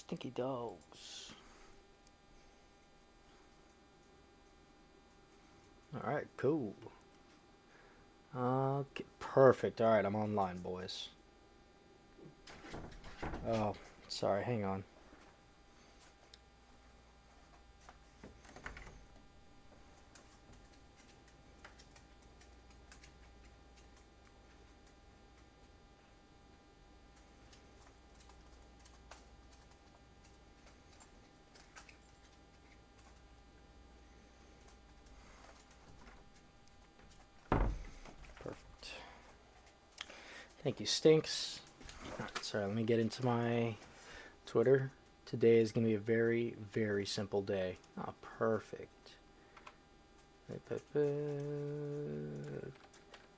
Stinky dogs. Alright, cool. Okay, perfect. Alright, I'm online, boys. Oh, sorry, hang on. Perfect. Thank you, Stinks. Alright, sorry, let me get into my Twitter. Today is going to be a very, very simple day. Oh, perfect.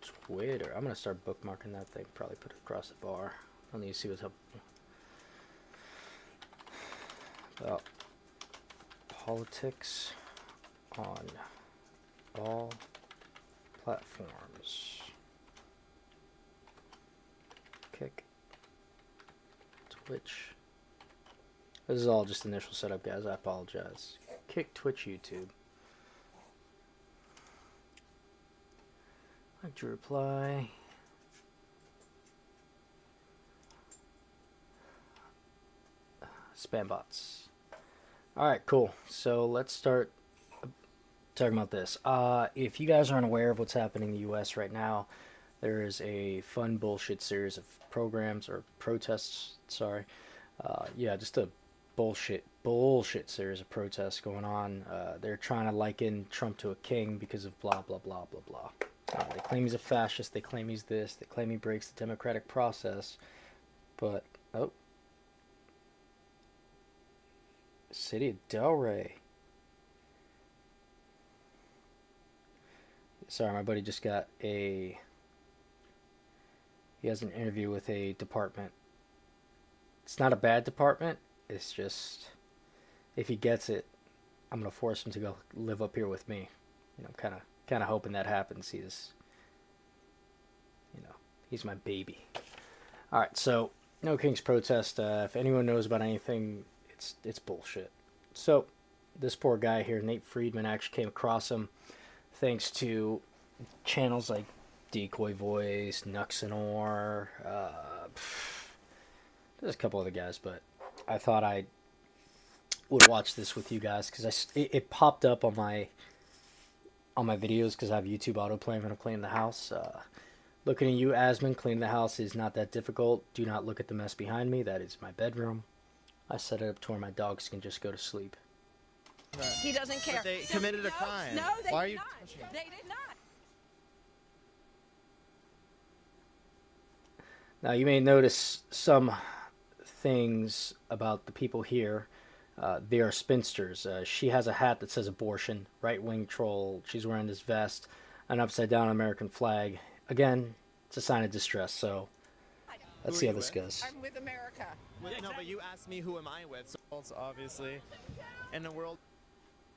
Twitter. I'm going to start bookmarking that thing. Probably put it across the bar. I need to see what's up. About politics on all platforms. Kick. Twitch. This is all just initial setup, guys. I apologize. Kick, Twitch, YouTube. Like to reply. Spam bots. Alright, cool. So let's start talking about this. If you guys aren't aware of what's happening in the US right now, there is a fun bullshit series of programs or protests, sorry. Yeah, just a bullshit series of protests going on. They're trying to liken Trump to a king because of blah, blah, blah, blah, blah. They claim he's a fascist. They claim he's this. They claim he breaks the democratic process. But, oh. City of Delray. Sorry, my buddy just got he has an interview with a department. It's not a bad department. It's just, if he gets it, I'm going to force him to go live up here with me. You know, kind of hoping that happens. He's my baby. Alright, so, No King's Protest. If anyone knows about anything, it's bullshit. So, this poor guy here, Nate Friedman, actually came across him thanks to channels like Decoy Voice, Nuxanor, there's a couple other guys, but I thought I would watch this with you guys because it popped up on my videos because I have YouTube autoplay when I'm cleaning the house. Looking at you, Asman, cleaning the house is not that difficult. Do not look at the mess behind me. That is my bedroom. I set it up to where my dogs can just go to sleep. He doesn't care. But they committed a crime. No, they Why are did you not. touching? They did not. Now, you may notice some things about the people here. They are spinsters. She has a hat that says abortion, right-wing troll. She's wearing this vest, an upside-down American flag. Again, it's a sign of distress, so let's see how this goes. I'm with America. No, but you asked me who am I with, so it's obviously in the world.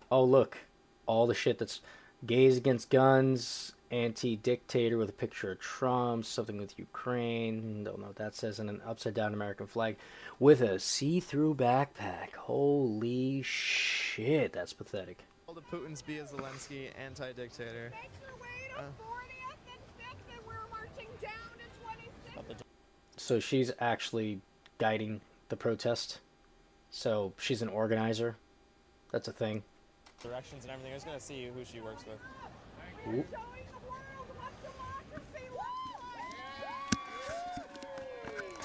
Oh, look. All the shit that's gays against guns, anti-dictator with a picture of Trump, something with Ukraine, don't know what that says, and an upside-down American flag with a see-through backpack. Holy shit, that's pathetic. All the Putin's be a Zelensky anti-dictator. Make your way to 40th and 5th, and we're marching down to 26th. So she's actually guiding the protest. So she's an organizer. That's a thing. Directions and everything. I was gonna see who she works with. Ooh. Showing the world what democracy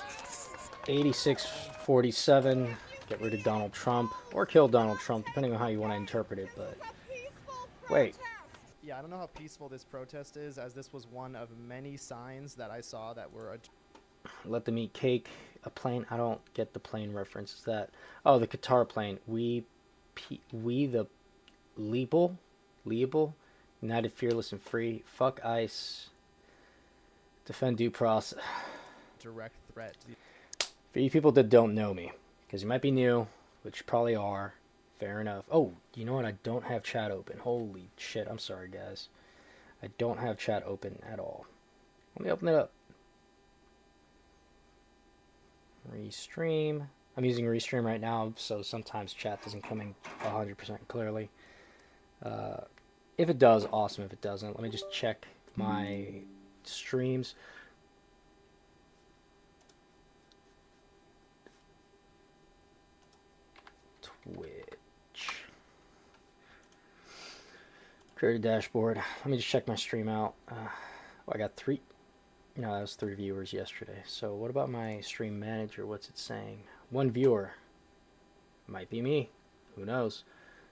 looks like. 86-47. Get rid of Donald Trump. Or kill Donald Trump, depending on how you want to interpret it. But wait. Yeah, I don't know how peaceful this protest is, as this was one of many signs that I saw that were Let them eat cake. A plane. I don't get the plane reference. Is that? Oh, the Qatar plane. We the Liable. United, fearless, and free. Fuck ICE. Defend due process. direct threat to the For you people that don't know me, because you might be new, which you probably are, fair enough. Oh, you know what? I don't have chat open. Holy shit. I'm sorry, guys. I don't have chat open at all. Let me open it up. Restream. I'm using Restream right now, so sometimes chat doesn't come in 100% clearly. If it does, awesome. If it doesn't, let me just check my streams. Twitch. Create a dashboard. Let me just check my stream out. Well, I got 3. No, that was 3 viewers yesterday. So what about my stream manager? What's it saying? 1 viewer. Might be me. Who knows?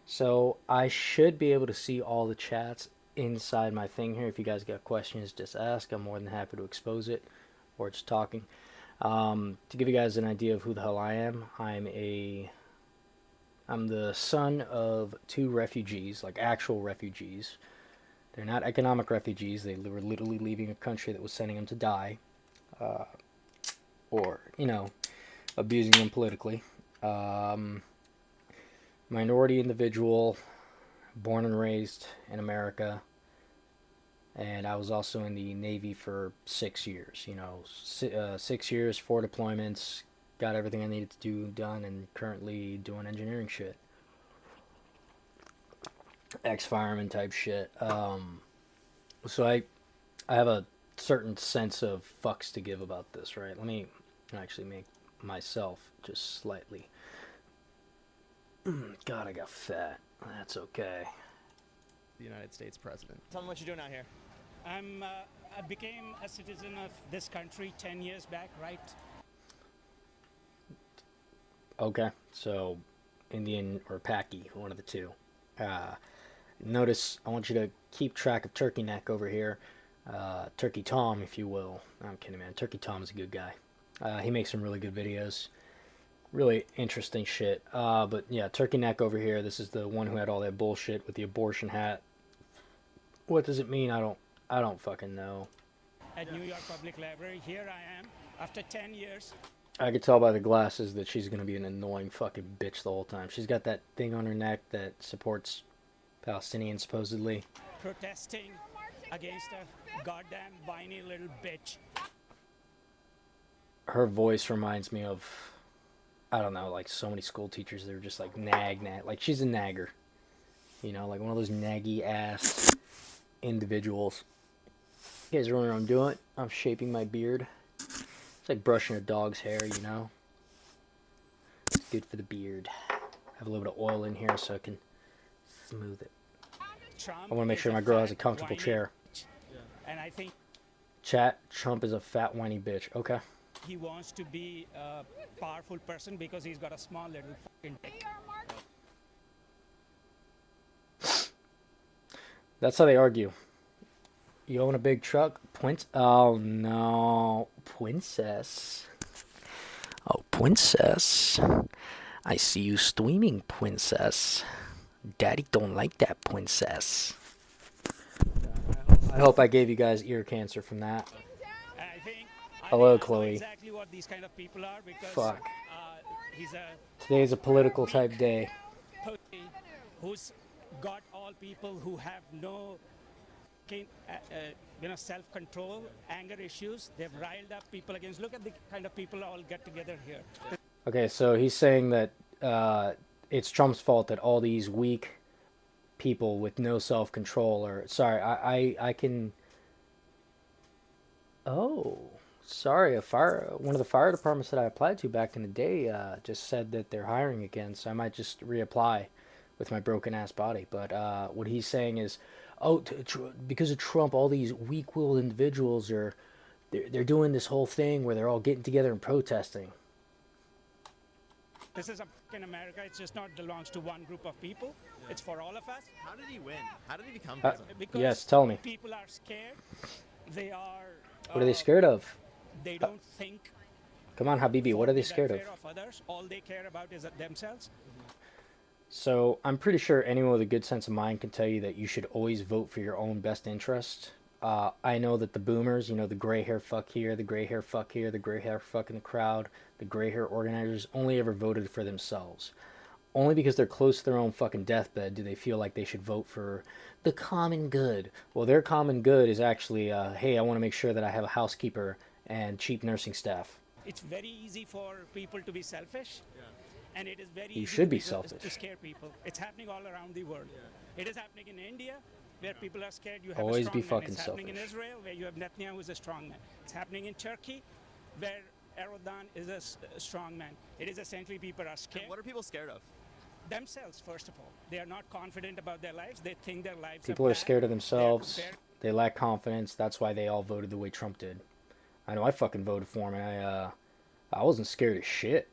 So I should be able to see all the chats inside my thing here. If you guys got questions, just ask. I'm more than happy to expose it or just talking. To give you guys an idea of who the hell I am, I'm the son of 2 refugees, like actual refugees. They're not economic refugees. They were literally leaving a country that was sending them to die, or, you know, abusing them politically. Minority individual, born and raised in America, and I was also in the Navy for 6 years. You know, 6 years, 4 deployments, got everything I needed to do done, and currently doing engineering shit. Ex-fireman type shit. So I have a certain sense of fucks to give about this, right? Let me actually make myself just slightly. God, I got fat. That's okay. The United States president. Tell me what you're doing out here. I became a citizen of this country 10 years back, right? Okay, so Indian or Paki, one of the two. Notice, I want you to keep track of Turkey Neck over here. Turkey Tom, if you will. I'm kidding, man. Turkey Tom is a good guy. He makes some really good videos. Really interesting shit. But yeah, Turkey Neck over here. This is the one who had all that bullshit with the abortion hat. What does it mean? I don't fucking know. At New York Public Library, here I am, after 10 years. I could tell by the glasses that she's gonna be an annoying fucking bitch the whole time. She's got that thing on her neck that supports Palestinians, supposedly. Protesting against a goddamn whiny little bitch. Her voice reminds me of, I don't know, like so many school teachers. They're just like nag. Like she's a nagger. You know, like one of those naggy ass individuals. You guys wondering what I'm doing? I'm shaping my beard. It's like brushing a dog's hair, you know? It's good for the beard. I have a little bit of oil in here so I can smooth it. Trump I want to make is sure my girl has a fat, comfortable whiny chair. bitch. And I think Chat, Trump is a fat whiny bitch. Okay. he wants to be a powerful person because he's got a small little fucking dick. That's how they argue. You own a big truck? Oh no. Princess. Oh, princess. I see you streaming, princess. Daddy don't like that, princess. I hope I gave you guys ear cancer from that. And I think Hello, I know Chloe. exactly what these kind of people are because Fuck. he's a Today is a political type day. pussy who's got all people who have no self-control, anger issues. They've riled up people against. Look at the kind of people all get together here. Okay, so he's saying that it's Trump's fault that all these weak people with no self-control are... Sorry, I can... Oh, sorry. One of the fire departments that I applied to back in the day just said that they're hiring again, so I might just reapply with my broken-ass body. But what he's saying is, oh, because of Trump, all these weak-willed individuals are... They're doing this whole thing where they're all getting together and protesting. This is in America. It's just not belongs to one group of people. Yeah. It's for all of us. How did he win? How did he become president? Because yes, tell me. People are scared. They are. What are they scared of? They don't think. Come on, Habibi. What are they scared of? Others. All they care about is themselves. So I'm pretty sure anyone with a good sense of mind can tell you that you should always vote for your own best interest. I know that the boomers, you know, the gray hair fuck here, the gray hair fuck here, the gray hair fuck in the crowd, the gray hair organizers only ever voted for themselves. Only because they're close to their own fucking deathbed do they feel like they should vote for the common good. Well, their common good is actually, hey, I want to make sure that I have a housekeeper and cheap nursing staff. it's very easy for people to be selfish. And it is very You easy should be to selfish. scare people. It's happening all around the world. It is happening in India, where people are scared. You have Always a be strong man. fucking It's happening in selfish. Israel, where you have Netanyahu, who's a strong man. It's happening in Turkey, where Erdogan is a strong man. It is essentially people are scared. What are people scared of? Themselves, first of all. They are not confident about their lives. They think their lives People are bad. scared of They are themselves. compared- They lack confidence. That's why they all voted the way Trump did. I know I fucking voted for him, and I wasn't scared of shit.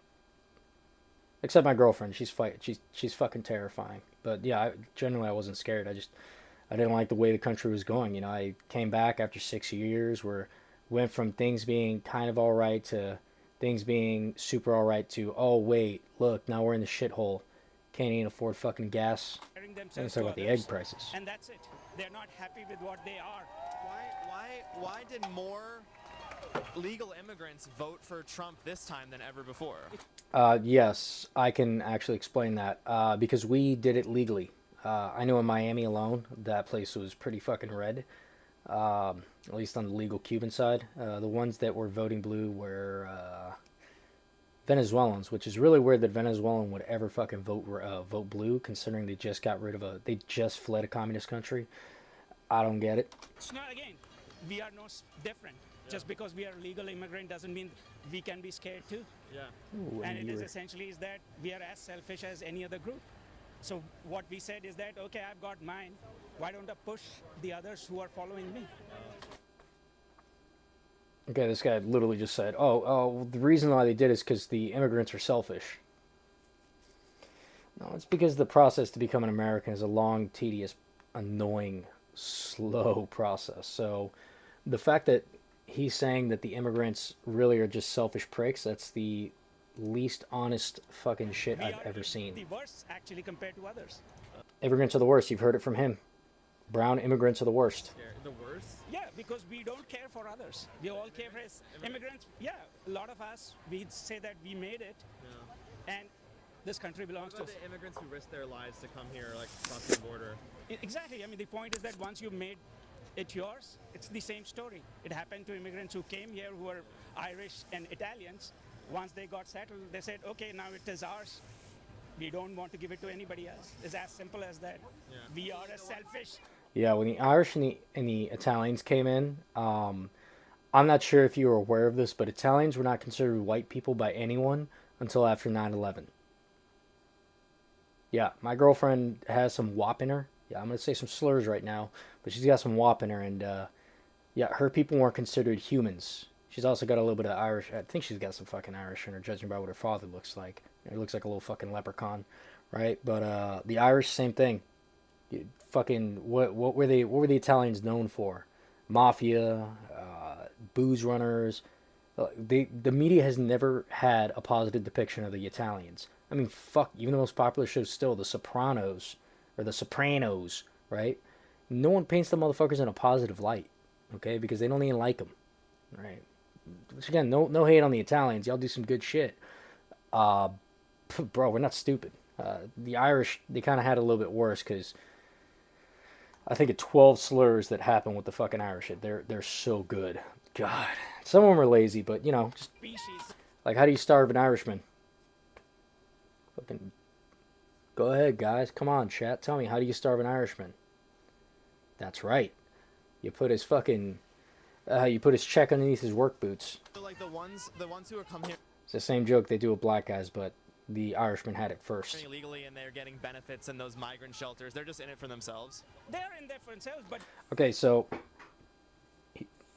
Except my girlfriend. She's fucking terrifying. But yeah, generally I wasn't scared. I didn't like the way the country was going. You know, I came back after 6 years where went from things being kind of all right to things being super all right to, oh wait, look, now we're in the shithole. Can't even afford fucking gas. comparing Let's themselves talk to about the others. egg prices. And that's it. They're not happy with what they are. Why did more legal immigrants vote for Trump this time than ever before? Yes, I can actually explain that. Because we did it legally. I know in Miami alone, that place was pretty fucking red. At least on the legal Cuban side. The ones that were voting blue were Venezuelans, which is really weird that Venezuelan would ever fucking vote blue, considering they just got rid of they just fled a communist country. I don't get it. It's not, again, we are no different. Just because we are a legal immigrant doesn't mean we can be scared too. Yeah. Ooh, And it you is were- essentially is that we are as selfish as any other group. So what we said is that, okay, I've got mine. Why don't I push the others who are following me? Okay, this guy literally just said, well, the reason why they did is because the immigrants are selfish. No, it's because the process to become an American is a long, tedious, annoying, slow process. So the fact that he's saying that the immigrants really are just selfish pricks, that's the least honest fucking shit We I've are ever seen. the worst, actually, compared to others. Immigrants are the worst. You've heard it from him. Brown immigrants are the worst. The worst? Yeah, because we don't care for others. We all care for immigrants. Yeah, a lot of us, we say that we made it, and this country belongs to us. the immigrants who risk their lives to come here, like, across the border? Exactly. I mean, the point is that once you made it yours, it's the same story. It happened to immigrants who came here who were Irish and Italians. Once they got settled, they said, okay, now it is ours. We don't want to give it to anybody else. It's as simple as that. Yeah. We are as selfish. Yeah, when the Irish and the Italians came in, I'm not sure if you were aware of this, but Italians were not considered white people by anyone until after 9/11. Yeah, my girlfriend has some wop in her. Yeah, I'm going to say some slurs right now, but she's got some wop in her, and yeah, her people weren't considered humans. She's also got a little bit of Irish. I think she's got some fucking Irish in her, judging by what her father looks like. He looks like a little fucking leprechaun, right? But the Irish, same thing. Fucking what were they? What were the Italians known for? Mafia, booze runners. The media has never had a positive depiction of the Italians. I mean, fuck. Even the most popular show still, The Sopranos or The Sopranos, right? No one paints the motherfuckers in a positive light, okay? Because they don't even like them, right? Which again, no hate on the Italians. Y'all do some good shit. Bro, we're not stupid. The Irish, they kind of had it a little bit worse because I think of 12 slurs that happen with the fucking Irish. They're so good. God. Some of them are lazy, but, you know, just Species. like, how do you starve an Irishman? Fucking go ahead, guys. Come on, chat. Tell me, how do you starve an Irishman? That's right. You put his fucking, you put his check underneath his work boots. So, like, the ones who are come here It's the same joke they do with black guys, but the Irishman had it first. illegally and they're getting benefits in those migrant shelters, they're just in it for themselves. They're in there for themselves, but Okay, so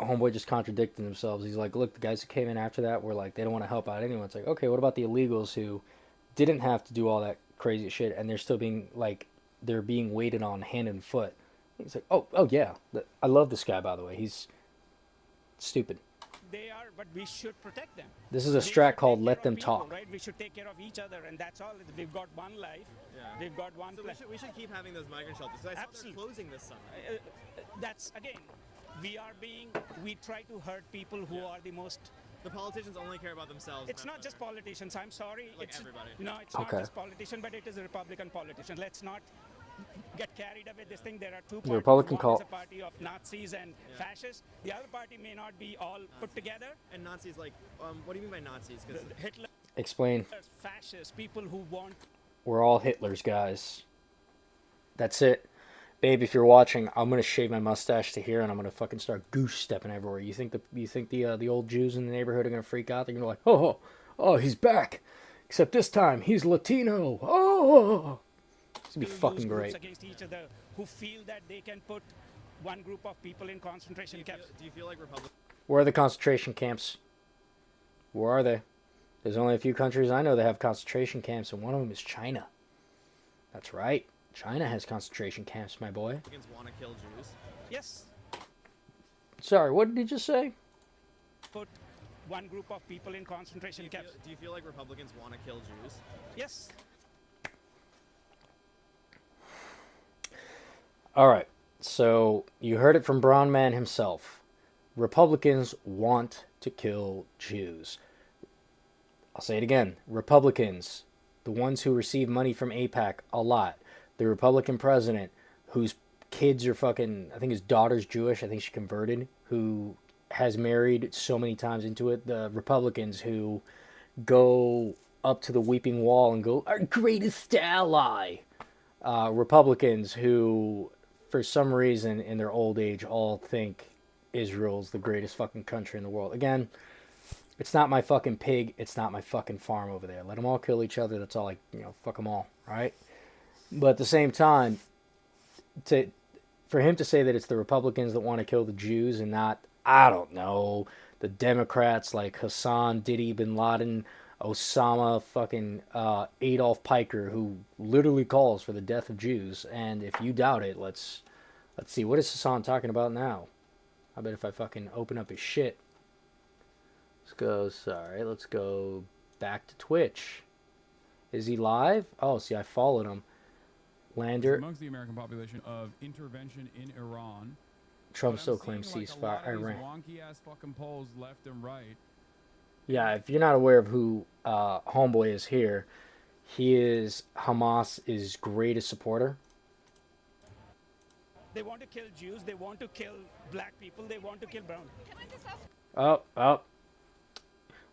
homeboy just contradicted themselves. He's like, look, the guys who came in after that were like, they don't want to help out anyone. It's like, okay, what about the illegals who didn't have to do all that crazy shit and they're still being like, they're being waited on hand and foot? He's like, oh yeah, I love this guy, by the way. He's stupid. they are, but we should protect them. This is a We strat should called take Let care Them of people, Talk. Right? We should take care of each other, and that's all. We've got one life. Yeah. We've got one So planet. we should keep having those migrant shelters. So I saw they're Absolutely. closing this summer. That's again, we try to hurt people who are the most. The politicians only care about themselves. It's not just politicians. I'm sorry. Like it's everybody. No, it's Okay. not just politicians, but it is a Republican politician. Let's not get carried away this thing. There are two The parties. Republican One call. is a party of Nazis and fascists. The other party may not be all put together. And Nazis, like, what do you mean by Nazis? Because Hitler, Explain. fascists, people who want. We're all Hitlers, guys. That's it. Babe, if you're watching, I'm gonna shave my mustache to here, and I'm gonna fucking start goose stepping everywhere. You think the old Jews in the neighborhood are gonna freak out? They're gonna be like, oh, he's back. Except this time, he's Latino. Oh, it's gonna be use fucking groups great. against each other who feel that they can put one group of people in concentration camps. do you feel like Republicans? Where are the concentration camps? Where are they? There's only a few countries I know that have concentration camps, and one of them is China. That's right. China has concentration camps, my boy. Want to kill Jews? Yes, Sorry, what did you just say? put one group of people in concentration camps. Do you feel like Republicans want to kill Jews? Yes. All right. So you heard it from Brown Man himself. Republicans want to kill Jews. I'll say it again. Republicans, the ones who receive money from AIPAC a lot. The Republican president, whose kids are fucking, I think his daughter's Jewish, I think she converted, who has married so many times into it. The Republicans who go up to the weeping wall and go, our greatest ally. Republicans who, for some reason, in their old age, all think Israel's the greatest fucking country in the world. Again, it's not my fucking pig. It's not my fucking farm over there. Let them all kill each other. That's all fuck them all, right? But at the same time, for him to say that it's the Republicans that want to kill the Jews and not, I don't know, the Democrats like Hassan, Diddy, Bin Laden, Osama, fucking Adolf Piker, who literally calls for the death of Jews. And if you doubt it, let's see. What is Hassan talking about now? I bet if I fucking open up his shit. Let's go back to Twitch. Is he live? Oh, see, I followed him. Lander. Amongst the American population of intervention in Iran. Trump But still I'm claims seeing, ceasefire. like, a lot of these Iran. wonky ass fucking polls left and right. Yeah, if you're not aware of who Homeboy is here, he is Hamas's greatest supporter. They want to kill Jews. They want to kill black people. They want to kill brown. Can I just ask? Oh.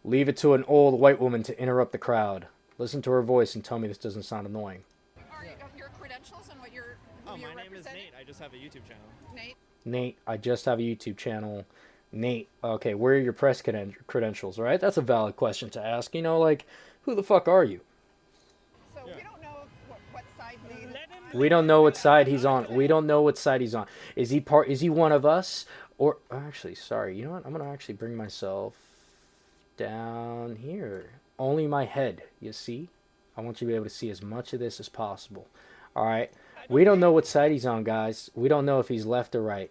Leave it to an old white woman to interrupt the crowd. Listen to her voice and tell me this doesn't sound annoying. Are your credentials and what you're? Oh, who you're my name is representing? Nate. I just have a YouTube channel. Nate. Nate, I just have a YouTube channel. Nate, okay, where are your press credentials, right? That's a valid question to ask. Like, who the fuck are you? So we don't know what side Nate is. Let him. We don't know what side he's on. We don't know what side he's on. Is he one of us? Or, actually, sorry, you know what? I'm going to actually bring myself down here. Only my head, you see? I want you to be able to see as much of this as possible. All right? We don't know what side he's on, guys. We don't know if he's left or right.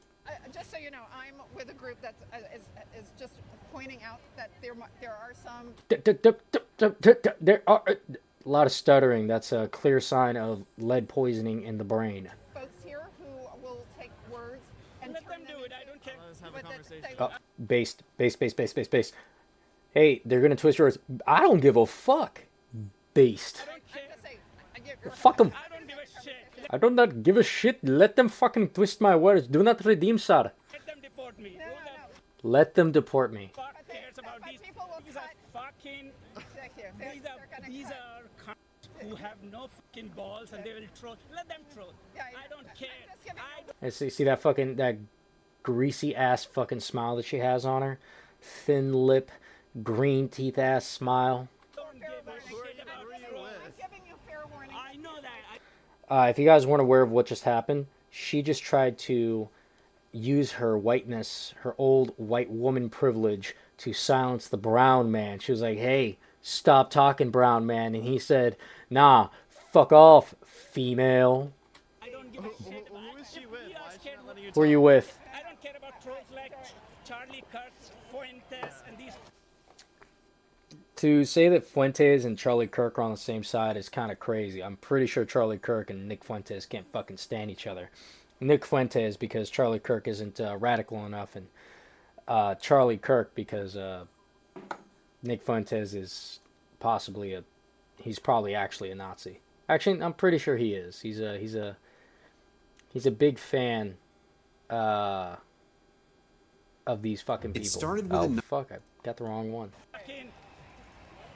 Just so you know, I'm with a group that is just pointing out that there are some. There are a lot of stuttering. That's a clear sign of lead poisoning in the brain. Folks here who will take words and Let turn them do it. I don't care. Let's have a But that conversation. they- Based. Hey, they're gonna twist yours. I don't give a fuck. Based. I don't care. I'm just saying, I get your Fuck 'em. I don't give a shit. I do not give a shit. Let them fucking twist my words. Do not redeem, sir. Let them deport me. No, Who no, the Let them deport me. fuck cares about but these? people will These are cut- fucking. Thank you. These are cunts who have no fucking balls and they will troll. Let them troll. Yeah, I don't care. just giving I don't And see that greasy ass fucking smile that she has on her, thin lip, green teeth ass smile. give a shit about trolls. I'm giving you fair warning. I know that. If you guys weren't aware of what just happened, she just tried to use her whiteness, her old white woman privilege, to silence the brown man. She was like, hey, stop talking, brown man. And he said, nah, fuck off, female. I don't give a shit about. Who is she with? We are Why is she scared not letting you Who are talk? you with? I don't care about trolls like Charlie Kirk, Fuentes, and these. To say that Fuentes and Charlie Kirk are on the same side is kind of crazy. I'm pretty sure Charlie Kirk and Nick Fuentes can't fucking stand each other. Nick Fuentes because Charlie Kirk isn't radical enough, and Charlie Kirk because Nick Fuentes is he's probably actually a Nazi. Actually, I'm pretty sure he is. He's a He's a big fan of these fucking people. It started with oh, fuck, I got the wrong one. Fucking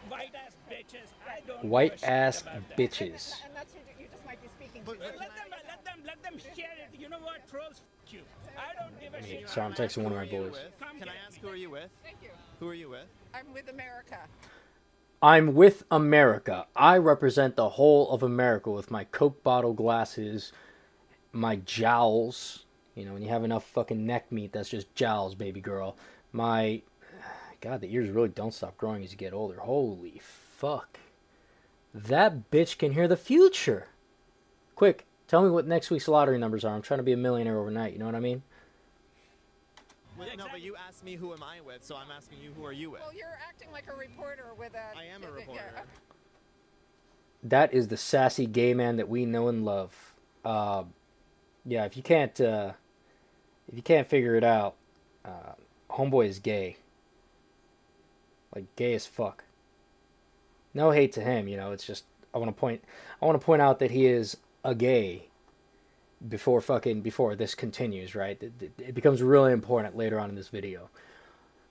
white ass bitches. I don't White give a shit ass about that. bitches. And that's who you just might be speaking to. Let them share it. You know what? Trolls, f you. I don't give a shit. Sorry, I'm texting one of my Who are you boys. with? Can I ask who are you with? Thank you. Who are you with? I'm with America. I'm with America. I represent the whole of America with my Coke bottle glasses, my jowls. You know, when you have enough fucking neck meat, that's just jowls, baby girl. My... God, the ears really don't stop growing as you get older. Holy fuck. That bitch can hear the future. Quick, tell me what next week's lottery numbers are. I'm trying to be a millionaire overnight, you know what I mean? Well, no, but you asked me who am I with, so I'm asking you who are you with? Well, you're acting like a reporter with a... I am a reporter. Yeah. That is the sassy gay man that we know and love. Yeah, if you can't figure it out, homeboy is gay. Like gay as fuck. No hate to him, you know. It's just I want to point out that he is a gay. Before this continues, right? It becomes really important later on in this video.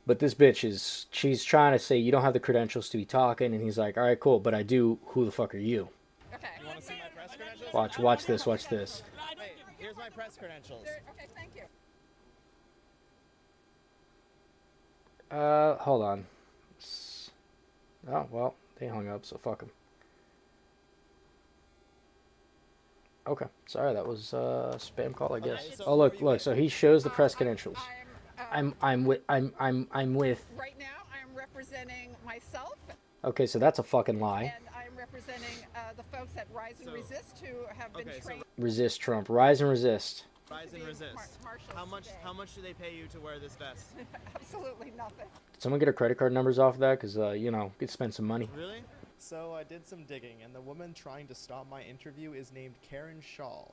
But this bitch she's trying to say you don't have the credentials to be talking, and he's like, all right, cool, but I do. Who the fuck are you? Okay. You want to see my press credentials? Watch this. Wait, here's my press credentials. Okay, thank you. Hold on. Oh, well, they hung up, so fuck them. Okay, sorry, that was a spam call, I guess. Okay, so Oh, look, who are you so he shows the press credentials. I'm with. Right now, I'm representing myself, Okay, so that's a fucking lie. and I'm representing the folks at Rise and So- Resist who have been Okay, so trained. Resist Trump. Rise and resist. Rise and resist. Marshals today. How much do they pay you to wear this vest? Absolutely nothing. Did someone get our credit card numbers off of that? Because, you know, could spend some money. Really? So I did some digging, and the woman trying to stop my interview is named Karen Shaw.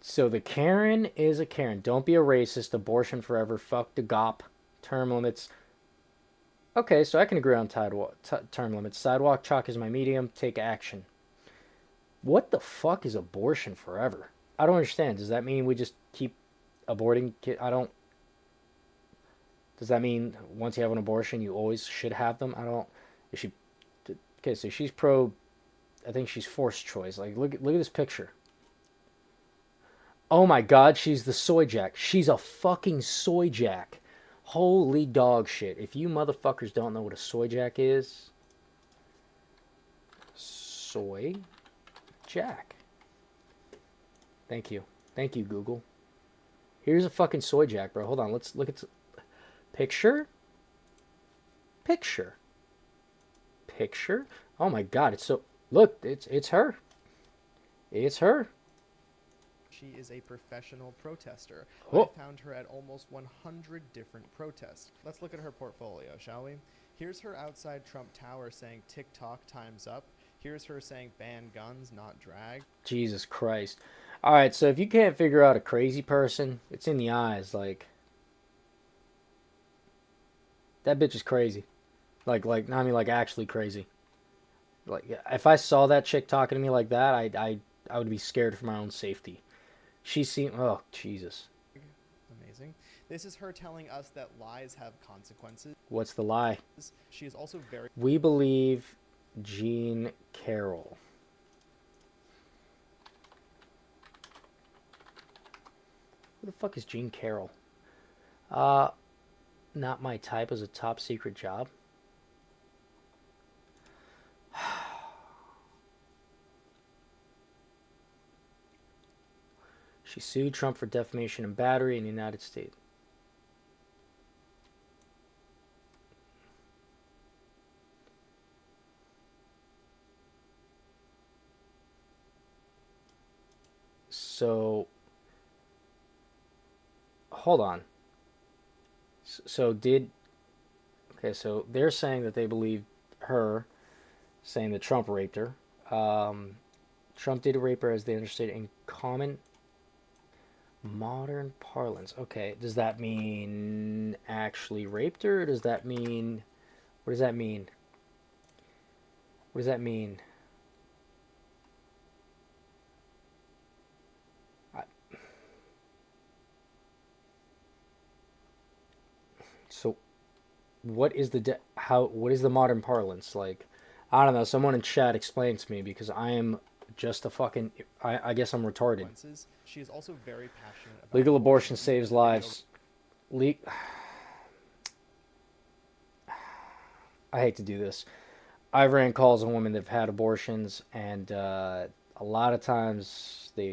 So the Karen is a Karen. Don't be a racist. Abortion forever. Fuck the GOP. Term limits. Okay, so I can agree on term limits. Sidewalk chalk is my medium. Take action. What the fuck is abortion forever? I don't understand. Does that mean we just keep aborting kids? Does that mean once you have an abortion, you always should have them? Is she... Okay, so she's pro... I think she's forced choice. Like, look at this picture. Oh my god, she's the soy jack. She's a fucking soy jack. Holy dog shit. If you motherfuckers don't know what a soy jack is... Soy jack. Thank you. Thank you, Google. Here's a fucking soy jack, bro. Hold on, let's look at... Picture? Picture. Oh my god, it's so... Look, it's her. It's her. She is a professional protester. Oh. I found her at almost 100 different protests. Let's look at her portfolio, shall we? Here's her outside Trump Tower saying TikTok time's up. Here's her saying ban guns, not drag. Jesus Christ. Alright, so if you can't figure out a crazy person, it's in the eyes, like... That bitch is crazy. Like, I mean, like, actually crazy. Like, if I saw that chick talking to me like that, I would be scared for my own safety. She seemed... Oh, Jesus. Amazing. This is her telling us that lies have consequences. What's the lie? She is also very... We believe Jean Carroll. Who the fuck is Jean Carroll? Not my type as a top secret job. She sued Trump for defamation and battery in the United States. So, hold on. So okay, so they're saying that they believe her, saying that Trump raped her. Trump did rape her, as they understood in common modern parlance. Okay, does that mean actually raped her? Or does that mean... What does that mean? What does that mean? what is what is the modern parlance? Like, I don't know. Someone in chat explain to me because I am just a fucking. I guess I'm retarded. consequences. She is also very passionate about Legal abortion even saves in the video lives. Le- I hate to do this. I've ran calls on women that've had abortions, and a lot of times they're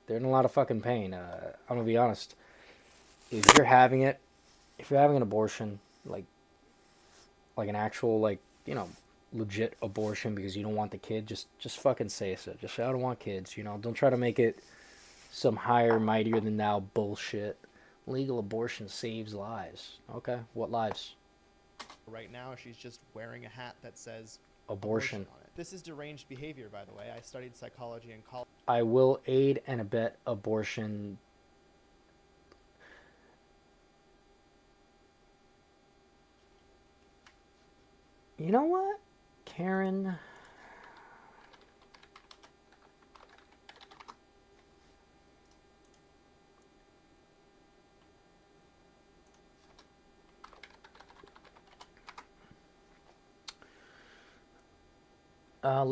in a lot of fucking pain. I'm gonna be honest. If you're having it, if you're having an abortion, like an actual legit abortion because you don't want the kid, just fucking say so. Just say I don't want kids. Don't try to make it some higher, mightier than thou bullshit. Legal abortion saves lives. Okay, what lives? right now, she's just wearing a hat that says Abortion. on it. This is deranged behavior, by the way. I studied psychology in college. I will aid and abet abortion. You know what, Karen?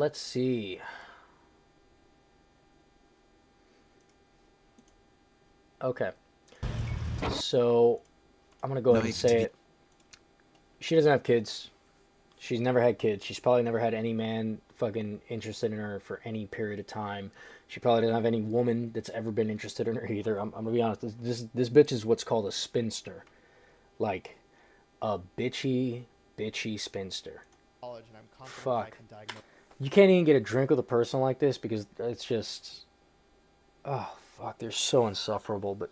Let's see. Okay. So, I'm going to go ahead and say it. She doesn't have kids. She's never had kids. She's probably never had any man fucking interested in her for any period of time. She probably doesn't have any woman that's ever been interested in her either. I'm gonna be honest. This bitch is what's called a spinster, like a bitchy spinster. And I'm confident Fuck. I can diagnose. You can't even get a drink with a person like this because it's just, oh fuck, they're so insufferable. But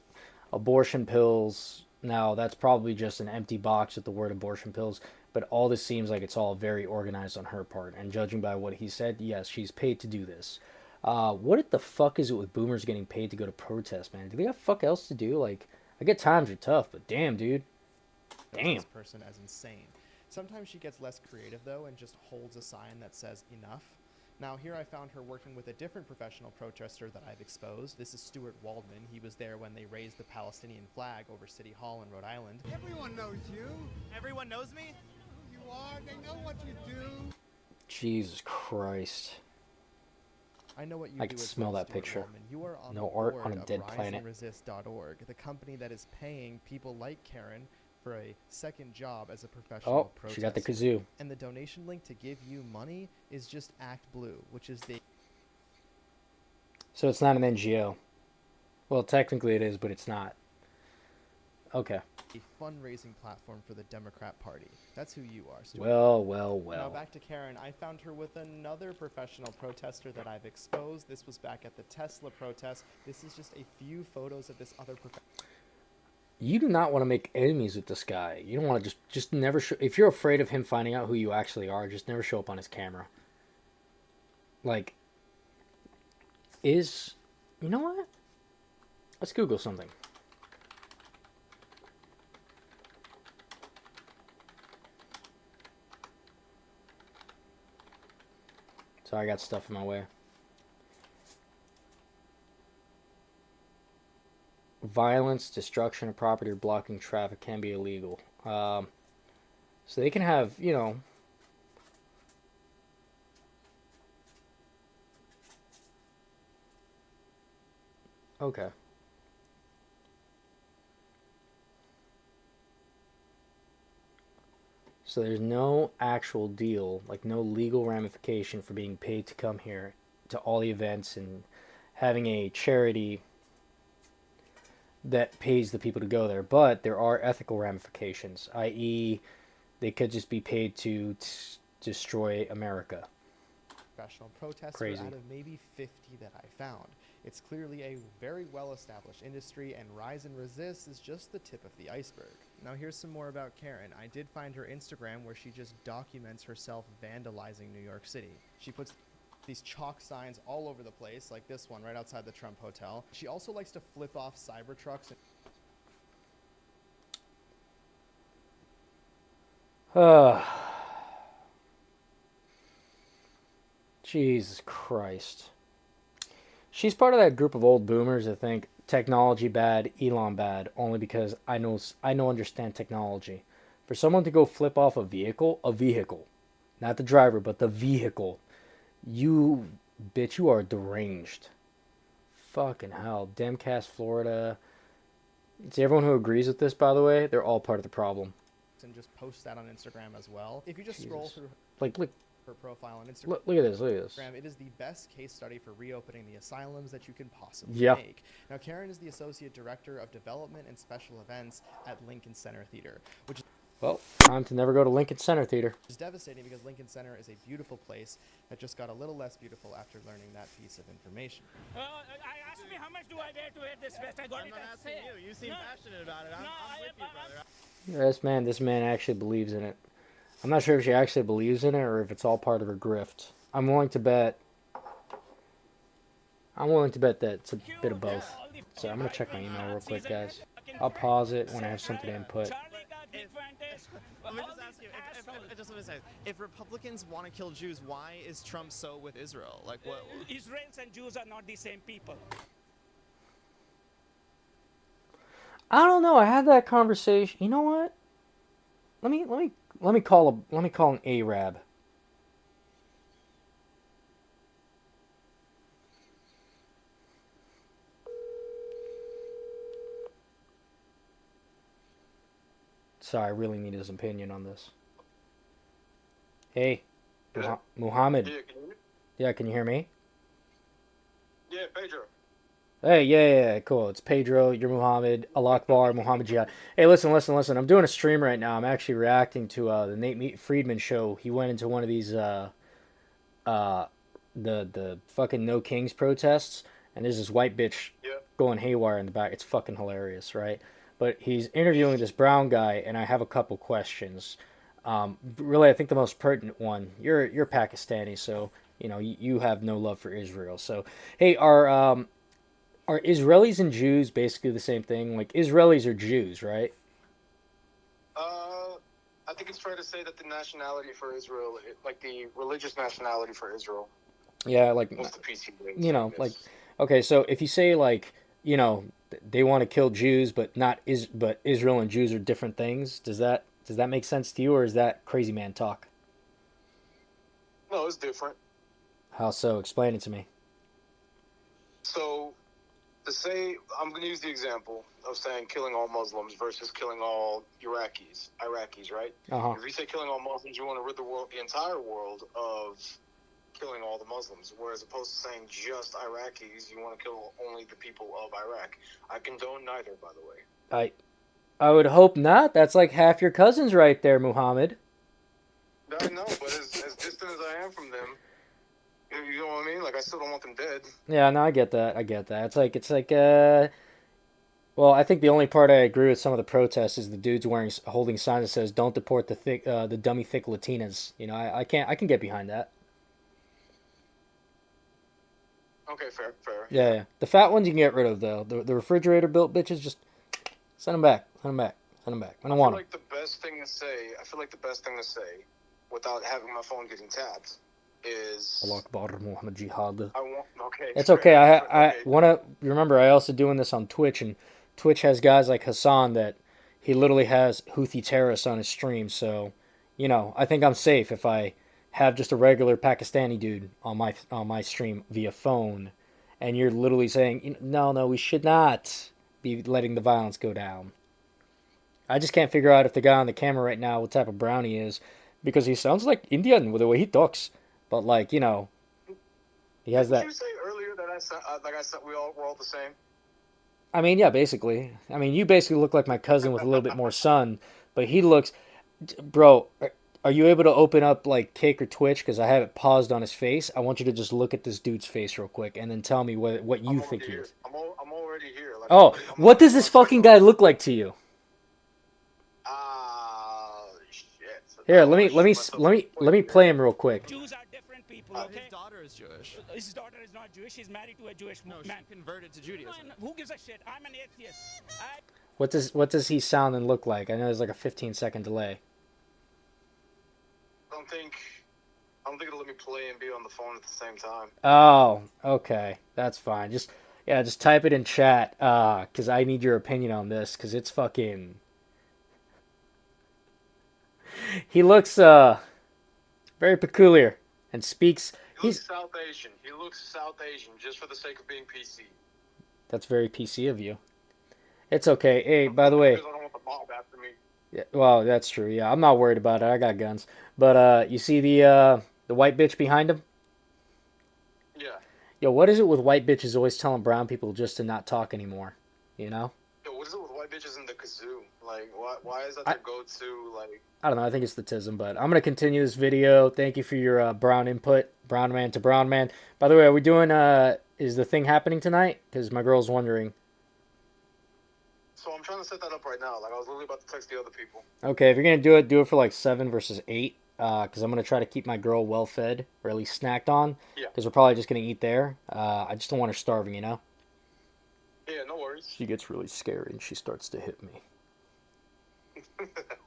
abortion pills, now that's probably just an empty box with the word abortion pills. But all this seems like it's all very organized on her part. And judging by what he said, yes, she's paid to do this. What the fuck is it with boomers getting paid to go to protest, man? Do they got fuck else to do? Like, I get times are tough, but damn, dude. Damn. This person as insane. Sometimes she gets less creative though and just holds a sign that says enough. Now here I found her working with a different professional protester that I've exposed. This is Stuart Waldman. He was there when they raised the Palestinian flag over City Hall in Rhode Island. Everyone knows you. Everyone knows me? Who you are. They know what you do. Jesus Christ. I know what you I do can as smell well, that Stuart picture. Waldman. You are on No the art board on a of dead planet. RiseAndResist.org, the company that is paying people like Karen for a second job as a professional Oh, she got the protester. kazoo. And the donation link to give you money is just Act Blue, which is the So it's not an NGO. Well, technically it is, but it's not. Okay. fundraising platform for the Democrat Party. That's who you are, Stuart. Well. Now back to Karen. I found her with another professional protester that I've exposed. This was back at the Tesla protest. This is just a few photos of this other professional. You do not want to make enemies with this guy. You don't want to just never show. If you're afraid of him finding out who you actually are, just never show up on his camera. Like, you know what? Let's Google something. Sorry, I got stuff in my way. Violence, destruction of property, or blocking traffic can be illegal. So they can have, Okay. So there's no actual deal, like no legal ramification for being paid to come here to all the events and having a charity that pays the people to go there. But there are ethical ramifications, i.e., they could just be paid to destroy America. Professional protester Crazy. out of maybe 50 that I found. It's clearly a very well-established industry, and Rise and Resist is just the tip of the iceberg. Now here's some more about Karen. I did find her Instagram where she just documents herself vandalizing New York City. She puts these chalk signs all over the place, like this one right outside the Trump Hotel. She also likes to flip off Cybertrucks and Jesus Christ. She's part of that group of old boomers that think technology bad, Elon bad, only because I know understand technology. For someone to go flip off a vehicle, not the driver, but the vehicle, you, bitch, you are deranged. Fucking hell. Demcast, Florida. See, everyone who agrees with this, by the way, they're all part of the problem. and just post that on Instagram as well. If you just scroll Jesus. through Like, look, her profile on Instagram, look at this, look at this. it is the best case study for reopening the asylums that you can possibly Yeah. make. Now, Karen is the Associate Director of Development and Special Events at Lincoln Center Theater, which Well, time to never go to Lincoln Center Theater. is devastating because Lincoln Center is a beautiful place that just got a little less beautiful after learning that piece of information. I asked me how much do I dare to wear this vest. I got I'm it not at asking sale. you. You seem No. passionate about it. I'm No, with you, I- brother. This man actually believes in it. I'm not sure if she actually believes in it or if it's all part of her grift. I'm willing to bet that it's a bit of both. So I'm gonna check my email real quick, guys. I'll pause it when I have something to input. Let me just ask you, just let me say, if Republicans want to kill Jews, why is Trump so with Israel? Like, what? Israelis and Jews are not the same people. I don't know. I had that conversation. You know what? Let me call an Arab. Sorry, I really need his opinion on this. Hey, Muhammad. Yeah, can you? Yeah, can you hear me? Yeah, Pedro. Hey, yeah, cool. It's Pedro, you're Muhammad, Allah Akbar, Muhammad Jihad. Hey, listen. I'm doing a stream right now. I'm actually reacting to the Nate Friedman show. He went into one of these the fucking No Kings protests, and there's this white bitch Yeah. going haywire in the back. It's fucking hilarious, right? But he's interviewing this brown guy, and I have a couple questions. Really, I think the most pertinent one. You're Pakistani, so you know you have no love for Israel. So, hey, are Israelis and Jews basically the same thing? Like Israelis are Jews, right? I think it's fair to say that the nationality for Israel, like the religious nationality for Israel, Yeah, like was the PC wings. you know, like okay, so if you say like you know they want to kill Jews, but but Israel and Jews are different things. Does that make sense to you, or is that crazy man talk? No, it's different. How so? Explain it to me. So, to say, I'm going to use the example of saying killing all Muslims versus killing all Iraqis, right? Uh-huh. If you say killing all Muslims, you want to rid the entire world of killing all the Muslims, whereas opposed to saying just Iraqis, you want to kill only the people of Iraq. I condone neither, by the way. I would hope not. That's like half your cousins right there, Muhammad. I know, but as distant as I am from them, you know what I mean? Like, I still don't want them dead. Yeah, no, I get that. It's like well, I think the only part I agree with some of the protests is the dudes holding signs that says "Don't deport the dummy thick Latinas." You know, I can get behind that. Okay, fair. Yeah. The fat ones you can get rid of though. The refrigerator built bitches, just send them back. I don't want them. I feel like the best thing to say, without having my phone getting tapped, is Allah Akbar, Muhammad Jihad. Okay. It's okay. I want to remember. I also doing this on Twitch, and Twitch has guys like Hassan that he literally has Houthi terrorists on his stream. So, you know, I think I'm safe if I have just a regular Pakistani dude on my stream via phone, and you're literally saying, no, we should not be letting the violence go down. I just can't figure out if the guy on the camera right now what type of brown he is, because he sounds like Indian with the way he talks. But like, you know, he has that. Did you say earlier that I said we're all the same? I mean, yeah, basically. I mean, you basically look like my cousin with a little bit more sun, but he looks. Bro, are you able to open up like Kick or Twitch? Because I have it paused on his face. I want you to just look at this dude's face real quick and then tell me what you think he is. I'm already here. Like, Oh, what does this fucking guy look like to you? Shit. Here, let me play him real quick. Jews are different people, okay? His daughter is Jewish. His daughter is not Jewish. She's married to a Jewish No, man. she converted to Judaism. Who gives a shit? I'm an atheist. What does he sound and look like? I know there's like a 15-second delay. I don't think it'll let me play and be on the phone at the same time. Oh, okay, that's fine. Just type it in chat, because I need your opinion on this, because it's fucking. He looks very peculiar and speaks. He looks South Asian. He looks South Asian just for the sake of being PC. That's very PC of you. It's okay. Hey, by the way, Because I don't want the mob after me. yeah, well, that's true. Yeah, I'm not worried about it. I got guns. But you see the white bitch behind him? Yeah. Yo, what is it with white bitches always telling brown people just to not talk anymore? You know? Yo, what is it with white bitches in the kazoo? Like, why is that their go-to? Like, I don't know. I think it's the tism, but I'm gonna continue this video. Thank you for your brown input, brown man to brown man. By the way, are we doing is the thing happening tonight? Because my girl's wondering. so I'm trying to set that up right now. Like, I was literally about to text the other people. Okay, if you're gonna do it for like 7 versus 8. Because I'm gonna try to keep my girl well fed or at least snacked on. Yeah. Because we're probably just gonna eat there. I just don't want her starving, you know. Yeah, no worries. She gets really scary and she starts to hit me.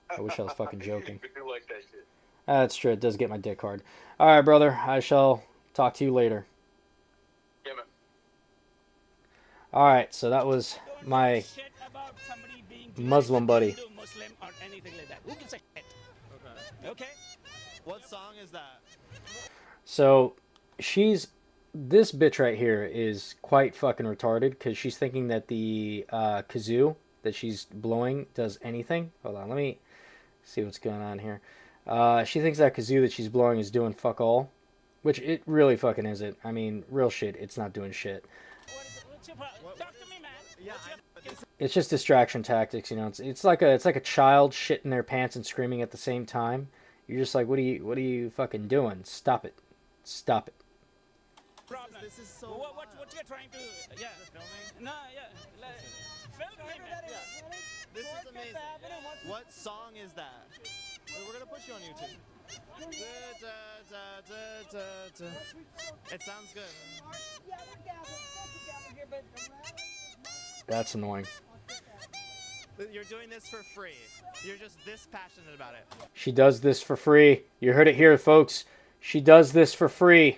I wish I was fucking joking. You do like that shit. That's true. It does get my dick hard. All right, brother. I shall talk to you later. Yeah, man. All right. So that was Don't my give a shit about somebody being Muslim buddy. Hindu, Muslim, or anything like that. Who gives a shit? Okay. What song is that? So this bitch right here is quite fucking retarded because she's thinking that the kazoo that she's blowing does anything. Hold on, let me see what's going on here. She thinks that kazoo that she's blowing is doing fuck all, which it really fucking isn't. I mean, real shit, it's not doing shit. What is it? What's your problem? Talk to me, man. Yeah, What's your fucking It's just distraction tactics, you know. It's like a child shitting their pants and screaming at the same time. You're just like, what are you fucking doing? Stop it. Stop it. problem? This is so What you're trying to? Yeah. No, yeah. Film me, man. This is amazing. What song is that? We're gonna put you on YouTube. It sounds good. That's annoying. You're doing this for free. You're just this passionate about it. She does this for free. You heard it here, folks. She does this for free.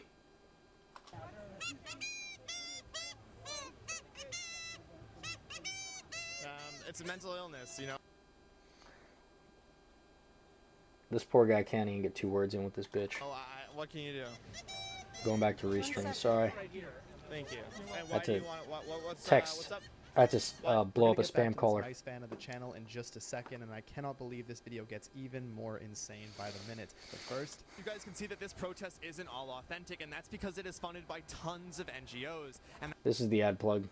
It's a mental illness, you know. This poor guy can't even get 2 words in with this bitch. Oh, what can you do? Going back to restream. Sorry. Thank you. And why That's do you it. want? What's Text. what's up? I had to blow up a We're gonna get back spam to caller. this Ice fan of the channel in just a second, and I cannot believe this video gets even more insane by the minute. But first, You guys can see that this protest isn't all authentic, and that's because it is funded by tons of NGOs. And This is the ad plug.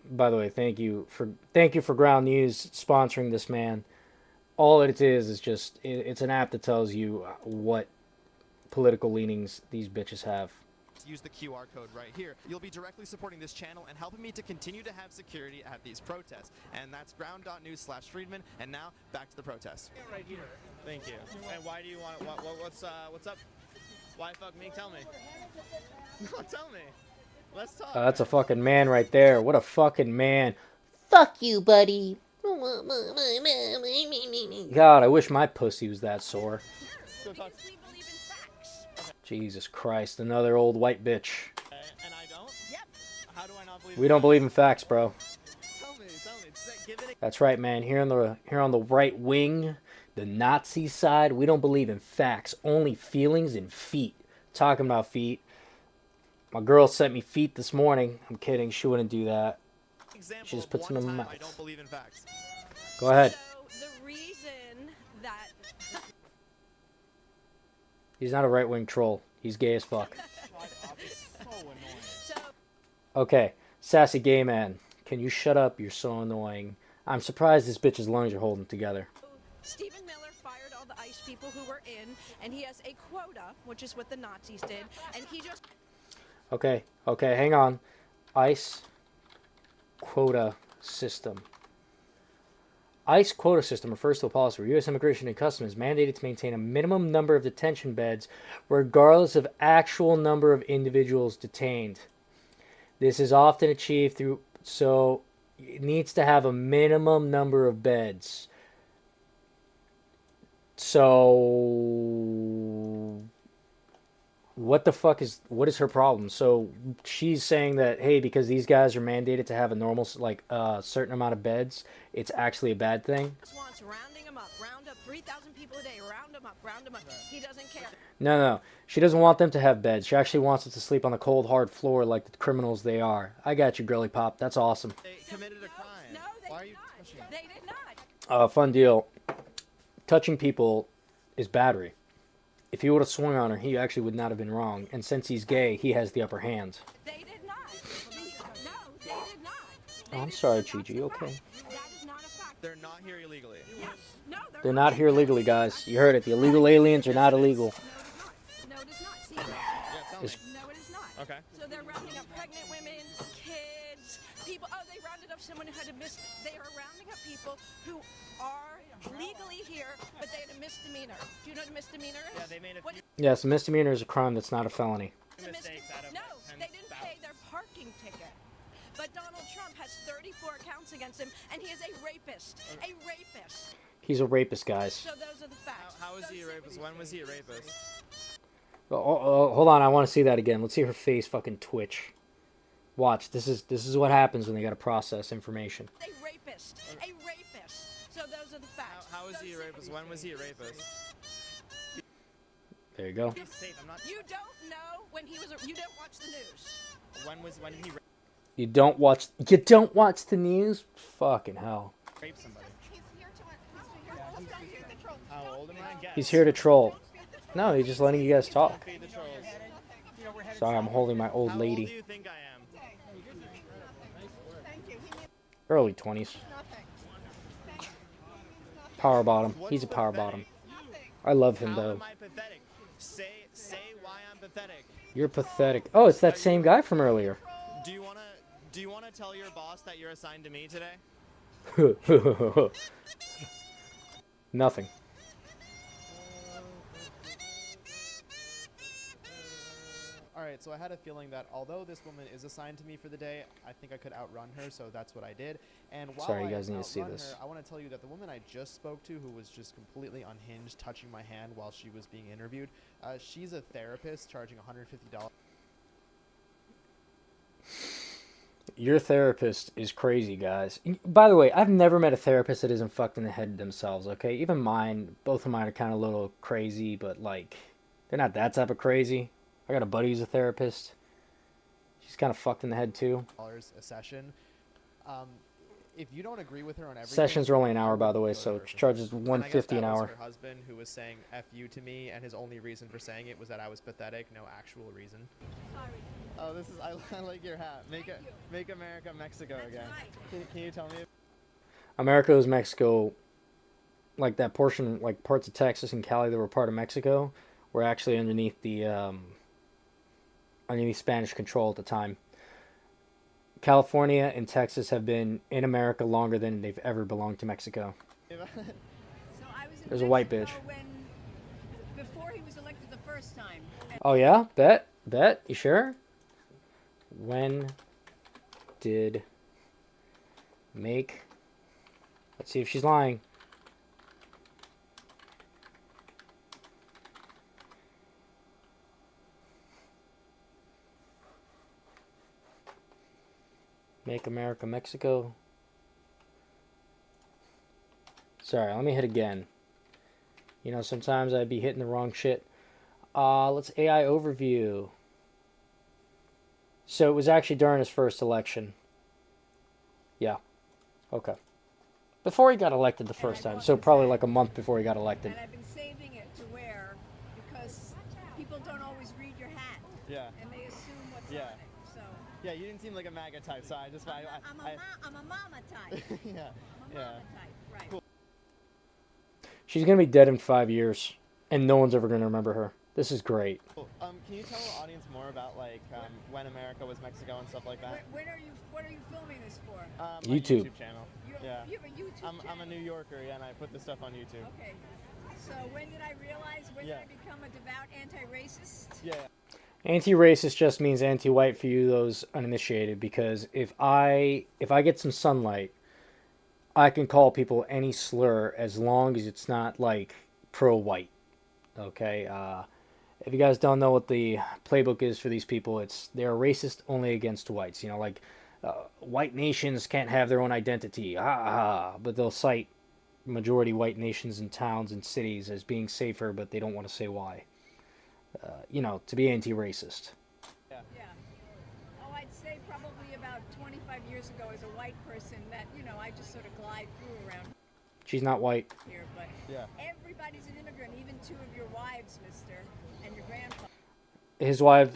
By the way, thank you for Ground News sponsoring this man. All it is just it's an app that tells you what political leanings these bitches have. use the QR code right here. You'll be directly supporting this channel and helping me to continue to have security at these protests. And that's ground.news/Friedman. And now back to the protest. right here. Thank you. And why do you want what's up? Why fuck me? Tell me. No, tell me. Let's talk. That's a fucking man right there. What a fucking man. Fuck you, buddy. God, I wish my pussy was that sore. Go talk. Jesus Christ, another old white bitch. And I don't? Yep. How do I not believe We don't believe in facts, bro. Tell me. Give it That's right, man. Here on the right wing, the Nazi side, we don't believe in facts, only feelings and feet. Talking about feet. My girl sent me feet this morning. I'm kidding. She wouldn't do that. example She just of puts them one in her time I mouth. don't believe in facts. Go ahead. So the reason that He's not a right wing troll. He's gay as fuck. so Okay, sassy gay man. Can you shut up? You're so annoying. I'm surprised this bitch's lungs are holding together. Stephen Miller fired all the ICE people who were in, and he has a quota, which is what the Nazis did, and he just Okay, hang on. ICE quota system. ICE quota system refers to a policy where U.S. Immigration and Customs is mandated to maintain a minimum number of detention beds regardless of actual number of individuals detained. This is often achieved through, so it needs to have a minimum number of beds. So what is her problem? So she's saying that, hey, because these guys are mandated to have a normal, certain amount of beds, it's actually a bad thing. wants rounding them up, round up 3,000 people a day. Round them up, round them up. He doesn't care. No. She doesn't want them to have beds. She actually wants them to sleep on the cold, hard floor like the criminals they are. I got you, girly pop. That's awesome. They committed a crime. No, they Why are did you not. touching them? They did not. Fun deal. Touching people is battery. If he would have swung on her, he actually would not have been wrong. And since he's gay, he has the upper hand. They did not. No, they did not. Oh, I'm sorry, Gigi. Okay. That is not a fact. They're not here illegally. Yes. No, They're not here legally, guys. You heard it. The illegal aliens are not illegal. No, it is not. See, Yeah, tell me. It's- no, it is not. Okay. So they're rounding up pregnant women, kids, people. Oh, they rounded up someone who had a They are rounding up people who are legally here, but they had a misdemeanor. Do you know what a misdemeanor is? Yeah, they made a What few Yes, a misdemeanor is a crime that's not a felony. is a mistakes out of No, like they didn't pay their parking ticket. But Donald Trump has 34 counts against him, and he is a rapist. A rapist. He's a rapist, guys. So those are the facts. How is he a rapist? When was he a rapist? Hold on, I want to see that again. Let's see her face fucking twitch. Watch. This is what happens when they gotta process information. A rapist. A rapist. So those are the facts. How is he a rapist? When was he a rapist? There you go. He's safe. I'm not. You don't know when he was. You don't watch the news. When did he You don't watch the news? Fucking hell. rape somebody? He's here to feed the trolls. How old am I? Guess. He's here to troll. No, he's just letting you guys talk. Feed the trolls. Sorry, I'm holding my old How old do lady. you think I am? Thank you. He means Early 20s. nothing. Power bottom. What's He's a power pathetic? bottom. Nothing. I love him How though. am I pathetic? Say why I'm pathetic. You're pathetic. Oh, it's that same guy from earlier. Do you wanna tell your boss that you're assigned to me today? Nothing. Alright, so I had a feeling that although this woman is assigned to me for the day, I think I could outrun her, so that's what I did. And while Sorry, you I guys need to see outrun this. her, I want to tell you that the woman I just spoke to, who was just completely unhinged, touching my hand while she was being interviewed, she's a therapist charging $150. Your therapist is crazy, guys. By the way, I've never met a therapist that isn't fucked in the head themselves, okay? Even mine, both of mine are kind of a little crazy, but like, they're not that type of crazy. I got a buddy who's a therapist. She's kind of fucked in the head too. A session. If you don't agree with her on everything, Sessions are only an hour, by the way, go to so her she for charges help. And I guess $150 an that was hour. her husband who was saying "f you" to me, and his only reason for saying it was that I was pathetic. No actual reason. Sorry. Oh, this is I like your hat. Make America Mexico again. Can you tell me? America is Mexico. Like that portion, like parts of Texas and Cali that were part of Mexico, were actually underneath the underneath Spanish control at the time. California and Texas have been in America longer than they've ever belonged to Mexico. So I was in There's a white Mexico bitch. before he was elected the first time. Oh yeah? Bet? You sure? When did make... Let's see if she's lying. Make America Mexico. Sorry, let me hit again. You know, sometimes I'd be hitting the wrong shit. Let's AI overview. So it was actually during his first election. Yeah. Okay. Before he got elected the first time. So probably like a month before he got elected. And I've been saving it to wear because people don't always read your hat. Yeah. And they assume what's Yeah. on it. So Yeah, you didn't seem like a MAGA type, so I just I'm a mama type. yeah. I'm a Yeah. mama type. Right. Cool. She's going to be dead in 5 years. And no one's ever going to remember her. This is great. Cool. Can you tell the audience more about like when America was Mexico and stuff like that? What are you filming this for? My YouTube. channel. You Yeah. You have a YouTube I'm channel. a New Yorker, yeah, and I put this stuff on YouTube. Okay. So when did I realize? When Yeah. did I become a devout anti-racist? Yeah. Anti-racist just means anti-white for you, those uninitiated. Because if I get some sunlight, I can call people any slur as long as it's not like pro-white. Okay. If you guys don't know what the playbook is for these people, they're racist only against whites. You know, like white nations can't have their own identity. Ha ha. But they'll cite majority white nations and towns and cities as being safer, but they don't want to say why. You know, to be anti-racist. Yeah. Oh, I'd say probably about 25 years ago as a white person that, you know, I just sort of glide through around She's not white. here, but Yeah. everybody's an immigrant, even two of your wives, mister, and your grandfather. His wife,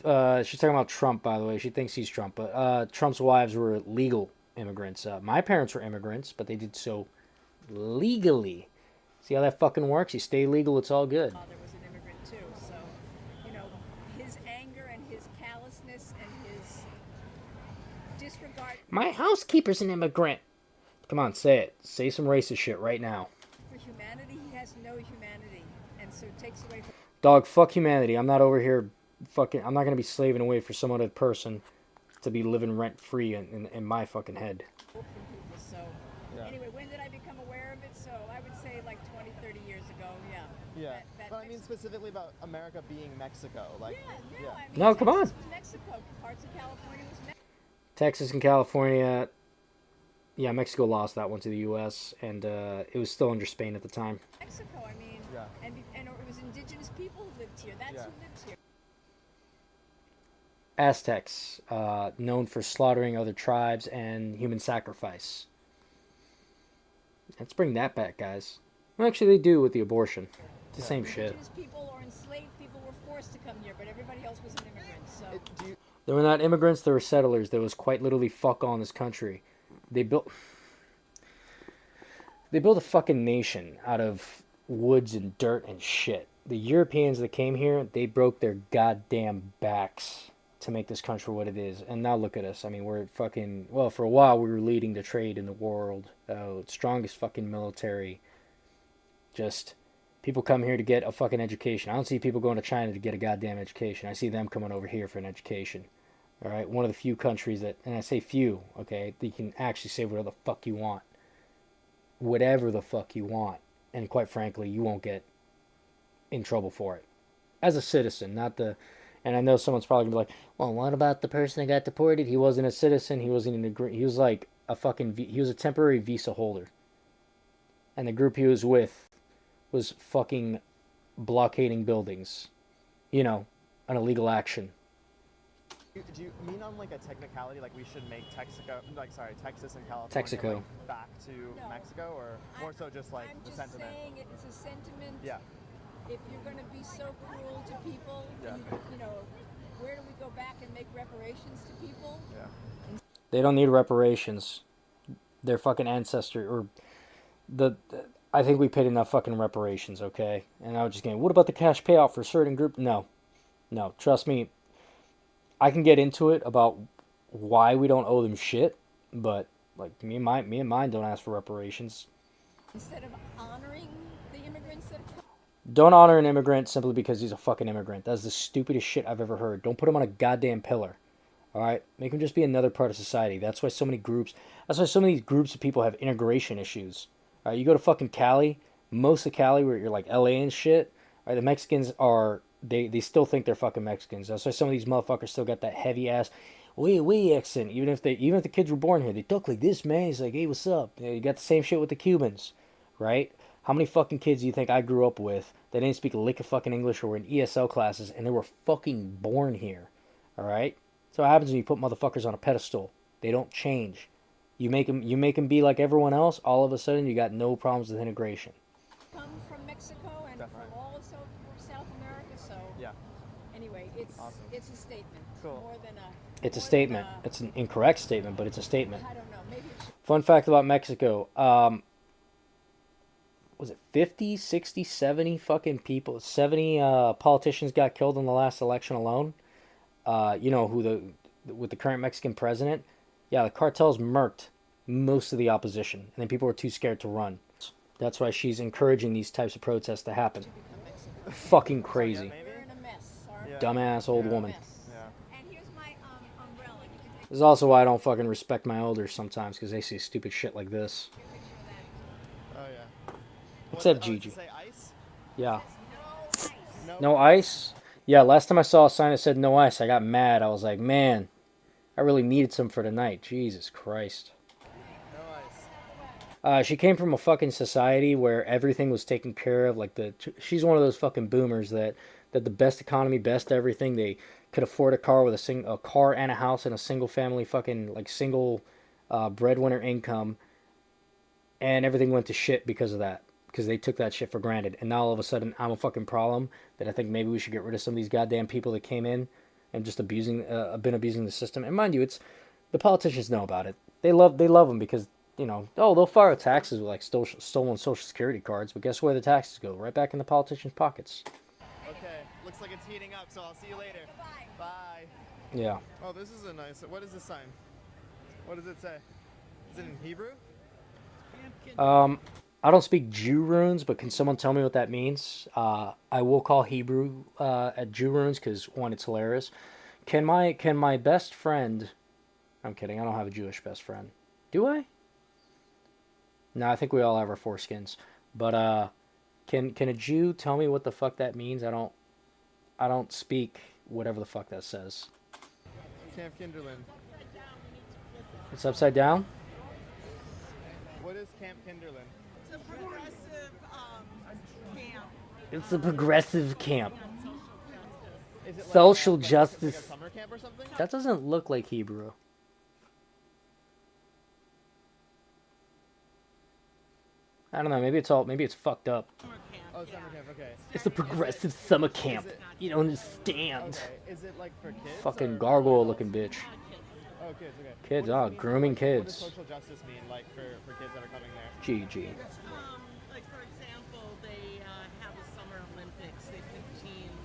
she's talking about Trump, by the way. She thinks he's Trump, but Trump's wives were legal immigrants. My parents were immigrants, but they did so legally. See how that fucking works? You stay legal, it's all good. Father was an immigrant too, so, you know, his anger and his callousness and his disregard My housekeeper's an immigrant. Come on, say it. Say some racist shit right now. for humanity, he has no humanity, and so takes away from Dog, fuck humanity. I'm not over here fucking... I'm not going to be slaving away for some other person to be living rent-free in my fucking head. people. So, anyway, when did I become aware of it? So I would say like 20, 30 years ago, yeah. Yeah. That But I mean specifically about America being Mexico. Like, yeah, no, I mean, No, come on. Texas was Mexico. Parts of California was Mexico. Texas and California... Yeah, Mexico lost that one to the U.S., and it was still under Spain at the time. Mexico, I mean, Yeah. and it was indigenous people who lived here. That's Yeah. who lived here. Aztecs, known for slaughtering other tribes and human sacrifice. Let's bring that back, guys. Well, actually, they do with the abortion. It's the same shit. Indigenous people or enslaved people were forced to come here, but everybody else was an immigrant. So do you, They were not immigrants, they were settlers. There was quite literally fuck all in this country. They built a fucking nation out of woods and dirt and shit. The Europeans that came here, they broke their goddamn backs to make this country what it is. And now look at us. I mean, we're fucking... Well, for a while, we were leading the trade in the world. Strongest fucking military. Just... People come here to get a fucking education. I don't see people going to China to get a goddamn education. I see them coming over here for an education. All right? One of the few countries that... And I say few, okay? That you can actually say whatever the fuck you want. Whatever the fuck you want. And quite frankly, you won't get in trouble for it. As a citizen, not the... And I know someone's probably going to be like, well, what about the person that got deported? He wasn't a citizen. He wasn't an he was like a fucking... He was a temporary visa holder. And the group he was with was fucking blockading buildings. You know, an illegal action. do you mean on like a technicality, like we should make Texas and California Texaco. like, back to No. Mexico, or more so just like I'm the just sentiment? saying it's a sentiment. Yeah. If you're going to be so cruel to people, Yeah. then you know, where do we go back and make reparations to people? Yeah. They don't need reparations. Their fucking ancestor, or I think we paid enough fucking reparations, okay? And I was just going, what about the cash payout for a certain group? No. No, trust me. I can get into it about why we don't owe them shit, but like me and mine don't ask for reparations. Instead of honoring the immigrants that have come. Don't honor an immigrant simply because he's a fucking immigrant. That's the stupidest shit I've ever heard. Don't put him on a goddamn pillar. All right? Make him just be another part of society. That's why so many groups, that's why so many groups of people have integration issues. All right? You go to fucking Cali, most of Cali where you're like LA and shit, all right, the Mexicans are, they still think they're fucking Mexicans. That's why some of these motherfuckers still got that heavy ass, we accent. Even if the kids were born here, they talk like this, man. He's like, hey, what's up? You got the same shit with the Cubans, right? How many fucking kids do you think I grew up with that didn't speak a lick of fucking English or were in ESL classes and they were fucking born here? All right? So what happens when you put motherfuckers on a pedestal? They don't change. You make them be like everyone else, all of a sudden you got no problems with integration. Come from Mexico and Definitely. from all of South America, so Yeah. anyway, Awesome. it's a statement. Cool. More than a It's a more than statement. It's an incorrect statement, but it's a statement. I don't know, maybe it should Fun fact about Mexico. Was it 50, 60, 70 fucking people? 70 politicians got killed in the last election alone. You know who with the current Mexican president? Yeah, the cartels murked most of the opposition, and then people were too scared to run. That's why she's encouraging these types of protests to happen. become Mexico. Fucking crazy. Maybe? We're in a mess, aren't we? Yeah. Dumbass old Yeah. woman. Yeah. And here's my umbrella. You can take This is also why I don't fucking respect my elders sometimes, because they say stupid shit like this. a picture of that. Oh yeah. What's up, Does Gigi? it say ice? Yeah. No ice. No ice? Yeah, last time I saw a sign that said no ice, I got mad. I was like, man, I really needed some for tonight. Jesus Christ. No ice. She came from a fucking society where everything was taken care of. Like she's one of those fucking boomers that the best economy, best everything. They could afford a car with a car and a house and a single family fucking like single breadwinner income, and everything went to shit because of that. Because they took that shit for granted, and now all of a sudden I'm a fucking problem. That I think maybe we should get rid of some of these goddamn people that came in and just been abusing the system. And mind you, it's the politicians know about it. They love them because they'll fire taxes with like stolen social security cards, but guess where the taxes go? Right back in the politicians' pockets. Okay, looks like it's heating up, so I'll see you later. Bye. Yeah. Oh, this is a nice. What is this sign? What does it say? Is it in Hebrew? I don't speak Jew runes, but can someone tell me what that means? I will call Hebrew at Jew runes because one, it's hilarious. Can my best friend? I'm kidding. I don't have a Jewish best friend. Do I? No, I think we all have our foreskins. But can a Jew tell me what the fuck that means? I don't speak whatever the fuck that says. Camp Kinderland. It's upside down? What is Camp Kinderland? It's a progressive camp. It's a progressive camp. Is it Social like justice. like a summer camp or something? That doesn't look like Hebrew. I don't know. Maybe it's fucked up. Oh, summer camp. Okay. It's a progressive summer camp. You don't understand. Okay. Is it like for kids? Fucking or gargoyle adults? looking bitch. Oh, kids. Okay. Kids, What does it mean grooming What does kids. social justice mean, like for kids that are coming there? GG. Like for example, they have a summer Olympics. They pick teams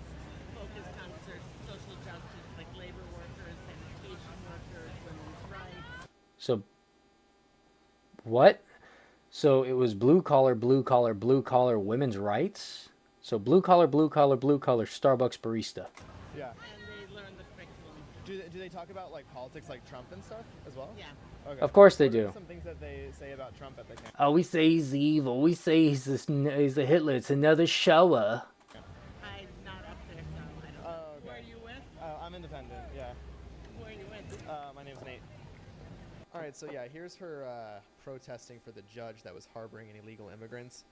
focused on social justice, like labor workers, sanitation workers, women's rights. So, what? So it was blue collar, women's rights. So blue collar, Starbucks barista. Yeah. And they learn the curriculum. Do they talk about like politics, like Trump and stuff as well? Yeah. Okay. Of course they What are do. some things that they say about Trump at the camp? Oh, we say he's evil. We say he's a Hitler. It's another Shoah. I'm not up there, so I don't know. Oh, okay. Where are you with? I'm independent. Yeah. Where are you with? My name's Nate. All right, so yeah, here's her protesting for the judge that was harboring any illegal immigrants.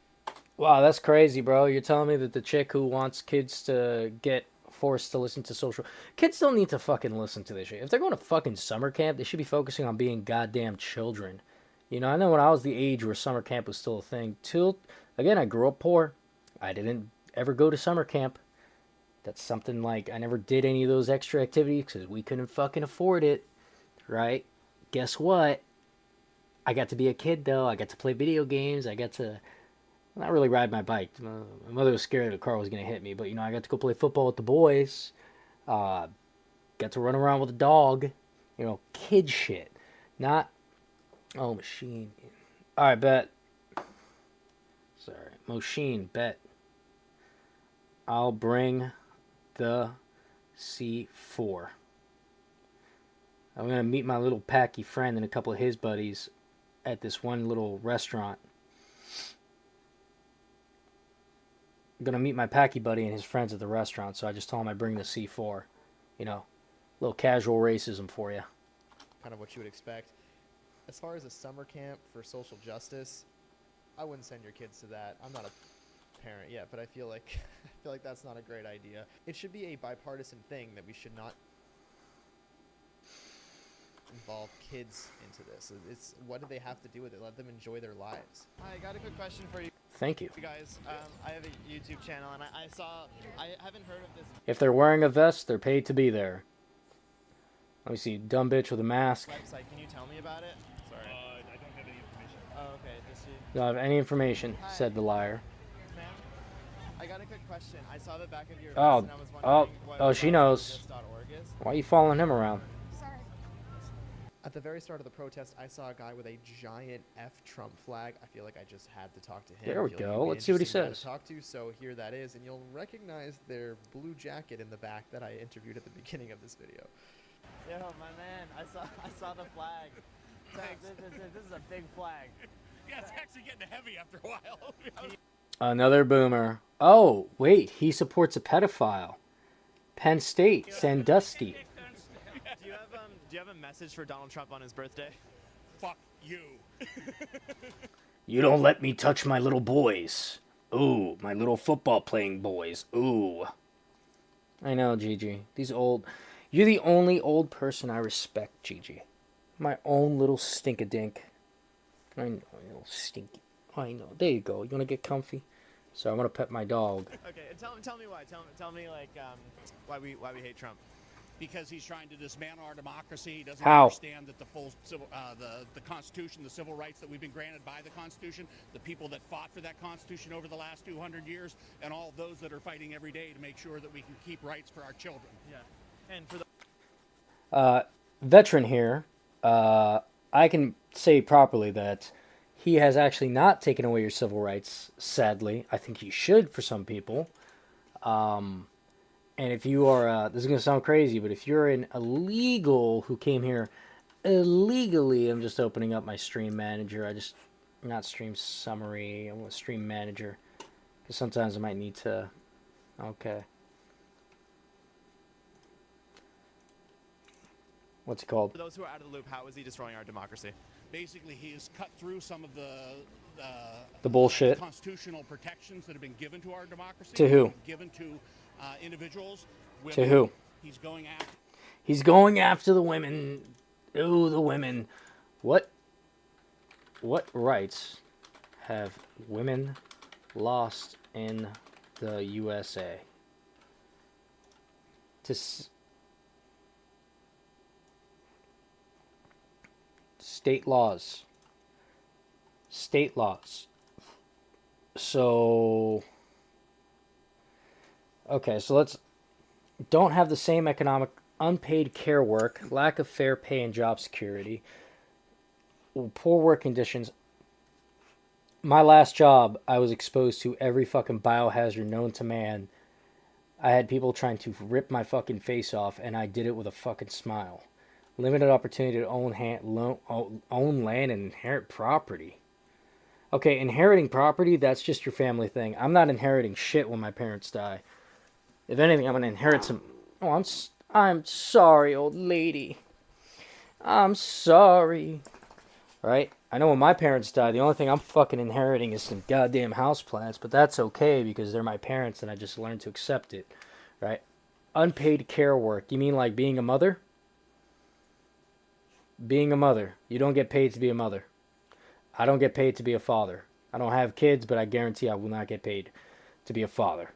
Wow, that's crazy, bro. You're telling me that the chick who wants kids to get forced to listen to social... Kids don't need to fucking listen to this shit. If they're going to fucking summer camp, they should be focusing on being goddamn children. You know, I know when I was the age where summer camp was still a thing. Again, I grew up poor. I didn't ever go to summer camp. That's something like... I never did any of those extra activities because we couldn't fucking afford it. Right? Guess what? I got to be a kid, though. I got to play video games. I got to... not really ride my bike. My mother was scared the car was going to hit me. But, I got to go play football with the boys. Got to run around with a dog. Kid shit. Not... Oh, machine. Alright, bet. Sorry. Machine, bet. I'll bring the C4. I'm going to meet my little packy friend and a couple of his buddies at this one little restaurant. I'm going to meet my packy buddy and his friends at the restaurant, so I just told him I bring the C4. Little casual racism for you. Kind of what you would expect. As far as a summer camp for social justice, I wouldn't send your kids to that. I'm not a parent yet, but I feel like that's not a great idea. It should be a bipartisan thing that we should not involve kids into this. It's what do they have to do with it? Let them enjoy their lives. I got a quick question for you. Thank you. You guys, I have a YouTube channel, and I haven't heard of this. If they're wearing a vest, they're paid to be there. Let me see. Dumb bitch with a mask. Website, can you tell me about it? Sorry. I don't have any information. Oh, okay. Does she? Don't have any information, Hi. said the liar. Ma'am, I got a quick question. I saw the back of your vest, Oh, and I was wondering what she knows. resist.org is. Why are you following him around? Sorry. At the very start of the protest, I saw a guy with a giant F Trump flag. I feel like I just had to talk to him. There we I feel like go. he'd be Let's see what he interesting guy says. To talk to, so here that is, and you'll recognize their blue jacket in the back that I interviewed at the beginning of this video. Yo, my man, I saw the flag. This is a big flag. Yeah, it's actually getting heavy after a while. Another boomer. Oh, wait. He supports a pedophile. Penn State. Sandusky. Do you have a message for Donald Trump on his birthday? Fuck you. You don't let me touch my little boys. Ooh, my little football playing boys. Ooh. I know, Gigi. You're the only old person I respect, Gigi. My own little stink-a-dink. I know, little stinky. I know. There you go. You want to get comfy? So I'm going to pet my dog. Okay, and tell me why. Tell me like why we hate Trump. Because he's trying to dismantle our democracy. He doesn't How? understand that the full civil, the Constitution, the civil rights that we've been granted by the Constitution, the people that fought for that Constitution over the last 200 years, and all those that are fighting every day to make sure that we can keep rights for our children. Yeah, and for the Veteran here, I can say properly that he has actually not taken away your civil rights, sadly. I think he should for some people. And if you are, this is going to sound crazy, but if you're an illegal who came here illegally, I'm just opening up my stream manager. Not stream summary, I want stream manager. Because sometimes I might need to, okay. What's it called? For those who are out of the loop, how is he destroying our democracy? Basically, he has cut through some of The bullshit. constitutional protections that have been given to our democracy. To who? Given to individuals. Women. To who? He's going after. He's going after the women. Ooh, the women. What rights have women lost in the USA? State laws. State laws. So, okay, so let's don't have the same economic unpaid care work, lack of fair pay and job security, poor work conditions. My last job, I was exposed to every fucking biohazard known to man. I had people trying to rip my fucking face off, and I did it with a fucking smile. Limited opportunity to own land and inherit property. Okay, inheriting property, that's just your family thing. I'm not inheriting shit when my parents die. If anything, I'm going to inherit some... Oh, I'm sorry, old lady. I'm sorry. Right? I know when my parents die, the only thing I'm fucking inheriting is some goddamn houseplants, but that's okay because they're my parents and I just learned to accept it. Right? Unpaid care work. You mean like being a mother? Being a mother. You don't get paid to be a mother. I don't get paid to be a father. I don't have kids, but I guarantee I will not get paid to be a father.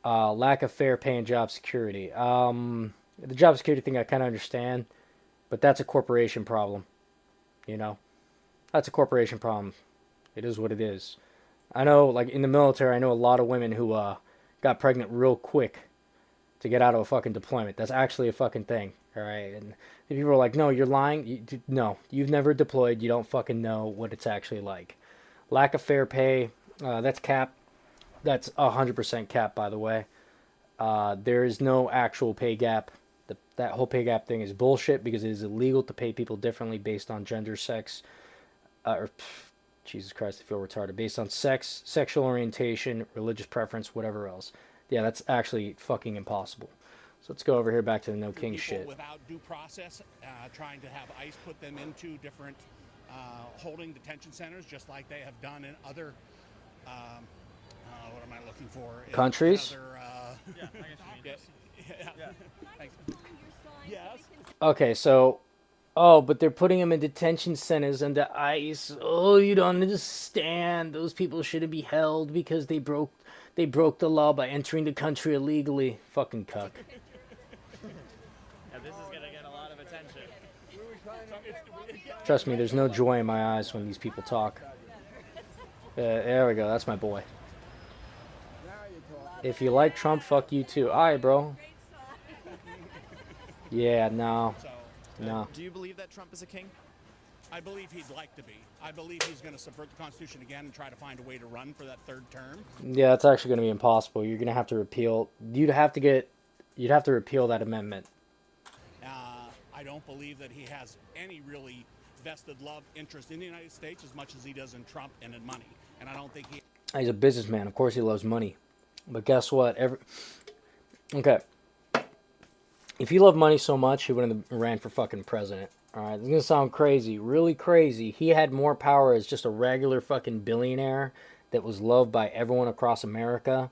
Lack of fair pay and job security. The job security thing I kind of understand, but that's a corporation problem. You know? That's a corporation problem. It is what it is. I know, like, in the military, I know a lot of women who got pregnant real quick to get out of a fucking deployment. That's actually a fucking thing. All right? And people are like, no, you're lying. No, you've never deployed. You don't fucking know what it's actually like. Lack of fair pay. That's cap. That's 100% cap, by the way. There is no actual pay gap. That whole pay gap thing is bullshit because it is illegal to pay people differently based on gender, sex, Jesus Christ, I feel retarded. Based on sex, sexual orientation, religious preference, whatever else. Yeah, that's actually fucking impossible. So let's go over here back to the no king shit. Without due process, trying to have ICE put them into different holding detention centers, just like they have done in other. What am I looking for? Countries? Yeah, Thanks. Yes. Okay, so, but they're putting them in detention centers under ICE. Oh, you don't understand. Those people shouldn't be held because they broke the law by entering the country illegally. Fucking cuck. Yeah, this is gonna get a lot of attention. Trust me, there's no joy in my eyes when these people talk. There we go. That's my boy. If you like Trump, fuck you too. Alright, bro. Yeah, no. No. Do you believe that Trump is a king? I believe he'd like to be. I believe he's going to subvert the Constitution again and try to find a way to run for that third term. Yeah, that's actually going to be impossible. You're going to have to repeal. You'd have to repeal that amendment. I don't believe that he has any really vested love interest in the United States as much as he does in Trump and in money. And I don't think he... He's a businessman. Of course he loves money. But guess what? Okay. If he loved money so much, he wouldn't have ran for fucking president. Alright, this is gonna sound crazy, really crazy. He had more power as just a regular fucking billionaire that was loved by everyone across America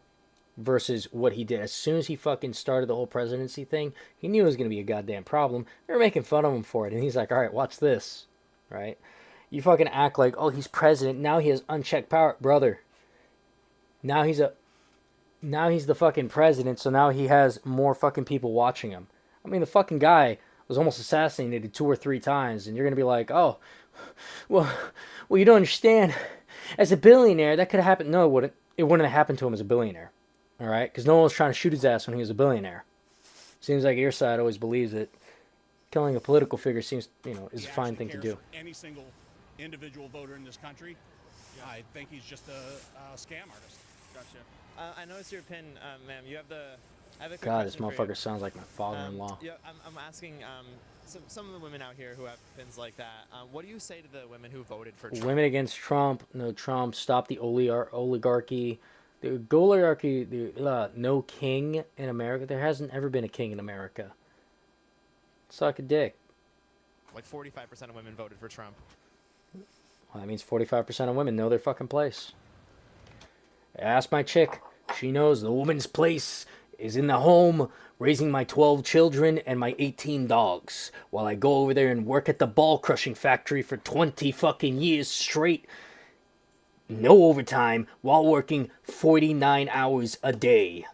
versus what he did. As soon as he fucking started the whole presidency thing, he knew it was gonna be a goddamn problem. They were making fun of him for it, and he's like, alright, watch this. Right? You fucking act like, oh, he's president, now he has unchecked power. Brother. Now he's the fucking president, so now he has more fucking people watching him. I mean, the fucking guy was almost assassinated 2 or 3 times, and you're gonna be like, oh, well, you don't understand. As a billionaire, that could have happened. No, it wouldn't. It wouldn't have happened to him as a billionaire. All right, because no one was trying to shoot his ass when he was a billionaire. Seems like your side always believes that killing a political figure seems, is a fine thing to do. Any single individual voter in this country, I think he's just a scam artist. Gotcha. I noticed your pin, ma'am. You have the. I have a quick God, this question for you. motherfucker sounds like my father-in-law. Yeah, I'm asking some of the women out here who have pins like that. What do you say to the women who voted for Trump? Women against Trump, no Trump, stop the oligarchy. The oligarchy, no king in America. There hasn't ever been a king in America. Suck a dick. Like 45% of women voted for Trump. Well, that means 45% of women know their fucking place. Ask my chick. She knows the woman's place is in the home, raising my 12 children and my 18 dogs, while I go over there and work at the ball crushing factory for 20 fucking years straight. No overtime, while working 49 hours a day.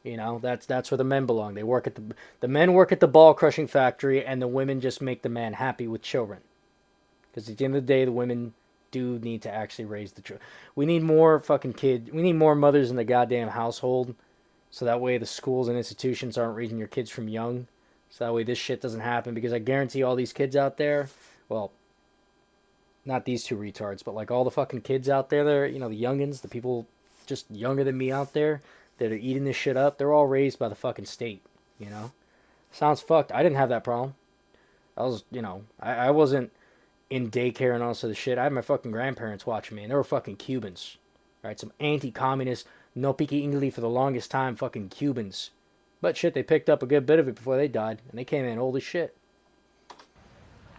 That's where the men belong. They work at the men work at the ball crushing factory, and the women just make the man happy with children. Because at the end of the day, the women do need to actually raise the children. We need more fucking kids. We need more mothers in the goddamn household. So that way the schools and institutions aren't raising your kids from young. So that way this shit doesn't happen. Because I guarantee all these kids out there, well, not these 2 retards, but like all the fucking kids out there, the youngins, the people just younger than me out there that are eating this shit up, they're all raised by the fucking state, Sounds fucked. I didn't have that problem. I was, I wasn't in daycare and all this other shit. I had my fucking grandparents watching me, and they were fucking Cubans. Right? Some anti-communist, no pique English for the longest time fucking Cubans. But shit, they picked up a good bit of it before they died, and they came in old as shit.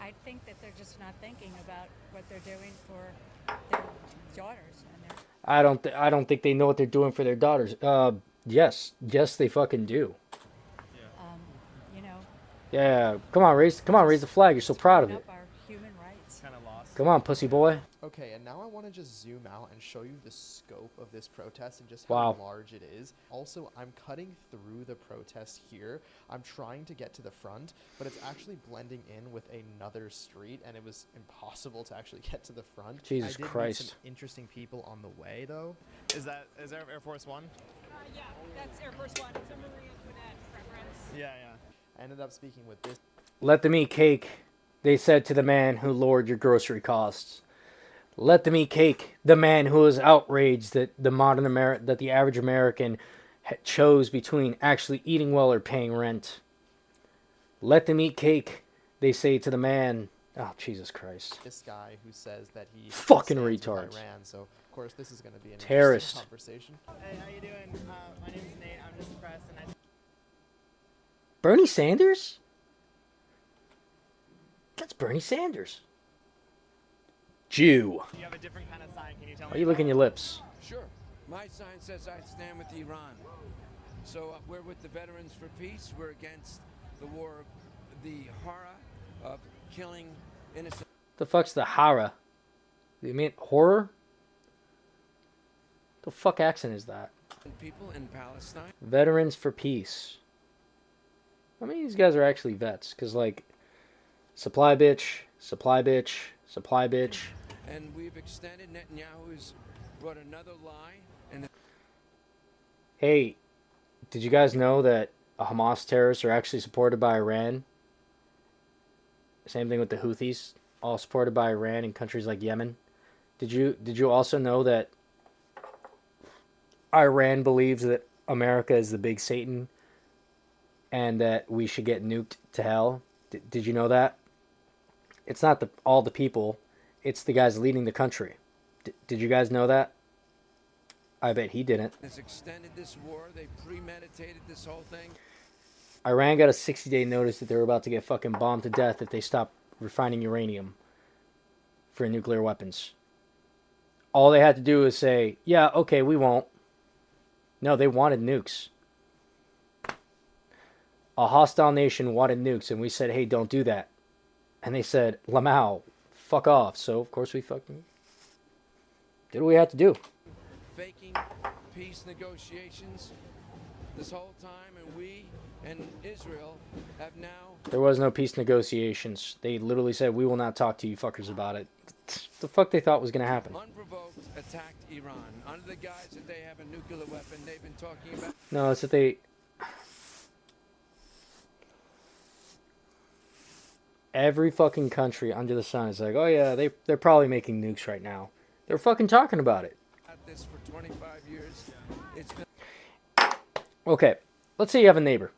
I think that they're just not thinking about what they're doing for their daughters. I don't think they know what they're doing for their daughters. Yes, they fucking do. Yeah, come on, raise the flag. You're so proud of it. Come on, pussy boy. Okay, and now I want to just zoom out and show you the scope of this protest and just Wow. how large it is. Also, I'm cutting through the protest here. I'm trying to get to the front, but it's actually blending in with another street, and it was impossible to actually get to the front. Jesus I did Christ. meet some interesting people on the way, though. Is there Air Force One? Yeah, that's Air Force One. It's a Marie Antoinette reference. Yeah. I ended up speaking with this. Let them eat cake, they said to the man who lowered your grocery costs. Let them eat cake, the man who was outraged that the average American chose between actually eating well or paying rent. Let them eat cake, they say to the man. Oh, Jesus Christ. This guy who says that he Fucking stands with retards. Iran, so of course this is going to be an Terrorist. interesting conversation. Hey, how you doing? My name's Nate. I'm just press, and Bernie Sanders? That's Bernie Sanders. Jew. You have a different kind of sign. Can you tell Why me? are you licking your lips? Sure. My sign says I stand with Iran. So we're with the Veterans for Peace. We're against the war, the horror of killing innocent. The fuck's the horror? You mean horror? The fuck accent is that? People in Palestine. Veterans for Peace. I mean, these guys are actually vets, because, like, supply bitch, supply bitch, supply bitch. And we've extended. Netanyahu's brought another lie. And Hey, did you guys know that Hamas terrorists are actually supported by Iran? Same thing with the Houthis, all supported by Iran in countries like Yemen. Did you also know that Iran believes that America is the big Satan and that we should get nuked to hell? Did you know that? It's not all the people, it's the guys leading the country. Did you guys know that? I bet he didn't. has extended this war. They premeditated this whole thing. Iran got a 60-day notice that they were about to get fucking bombed to death if they stopped refining uranium for nuclear weapons. All they had to do was say, yeah, okay, we won't. No, they wanted nukes. A hostile nation wanted nukes, and we said, hey, don't do that. And they said, Lamau, fuck off. So, of course, we fucking did what we had to do. Faking peace negotiations this whole time, and we and Israel have now... There was no peace negotiations. They literally said, we will not talk to you fuckers about it. The fuck they thought was going to happen? Unprovoked attacked Iran. Under the guise that they have a nuclear weapon, they've been talking about... No, it's that they... Every fucking country under the sun is like, oh yeah, they're probably making nukes right now. They're fucking talking about it. This for 25 years. It's been... Okay, let's say you have a neighbor.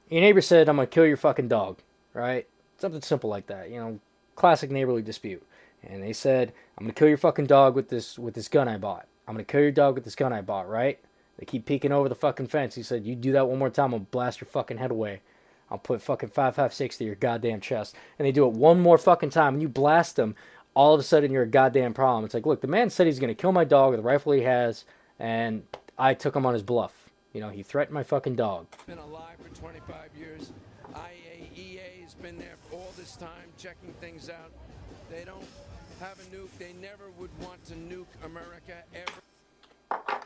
Your neighbor said, I'm going to kill your fucking dog, right? Something simple like that, you know, classic neighborly dispute. And they said, I'm going to kill your fucking dog with this gun I bought. I'm going to kill your dog with this gun I bought, right? They keep peeking over the fucking fence. He said, you do that one more time, I'll blast your fucking head away. I'll put fucking 5.56 to your goddamn chest. And they do it one more fucking time, and you blast them, all of a sudden you're a goddamn problem. It's like, look, the man said he's going to kill my dog with the rifle he has, and I took him on his bluff. You know, he threatened my fucking dog. Been alive for 25 years. IAEA has been there all this time, checking things out. They don't have a nuke. They never would want to nuke America ever.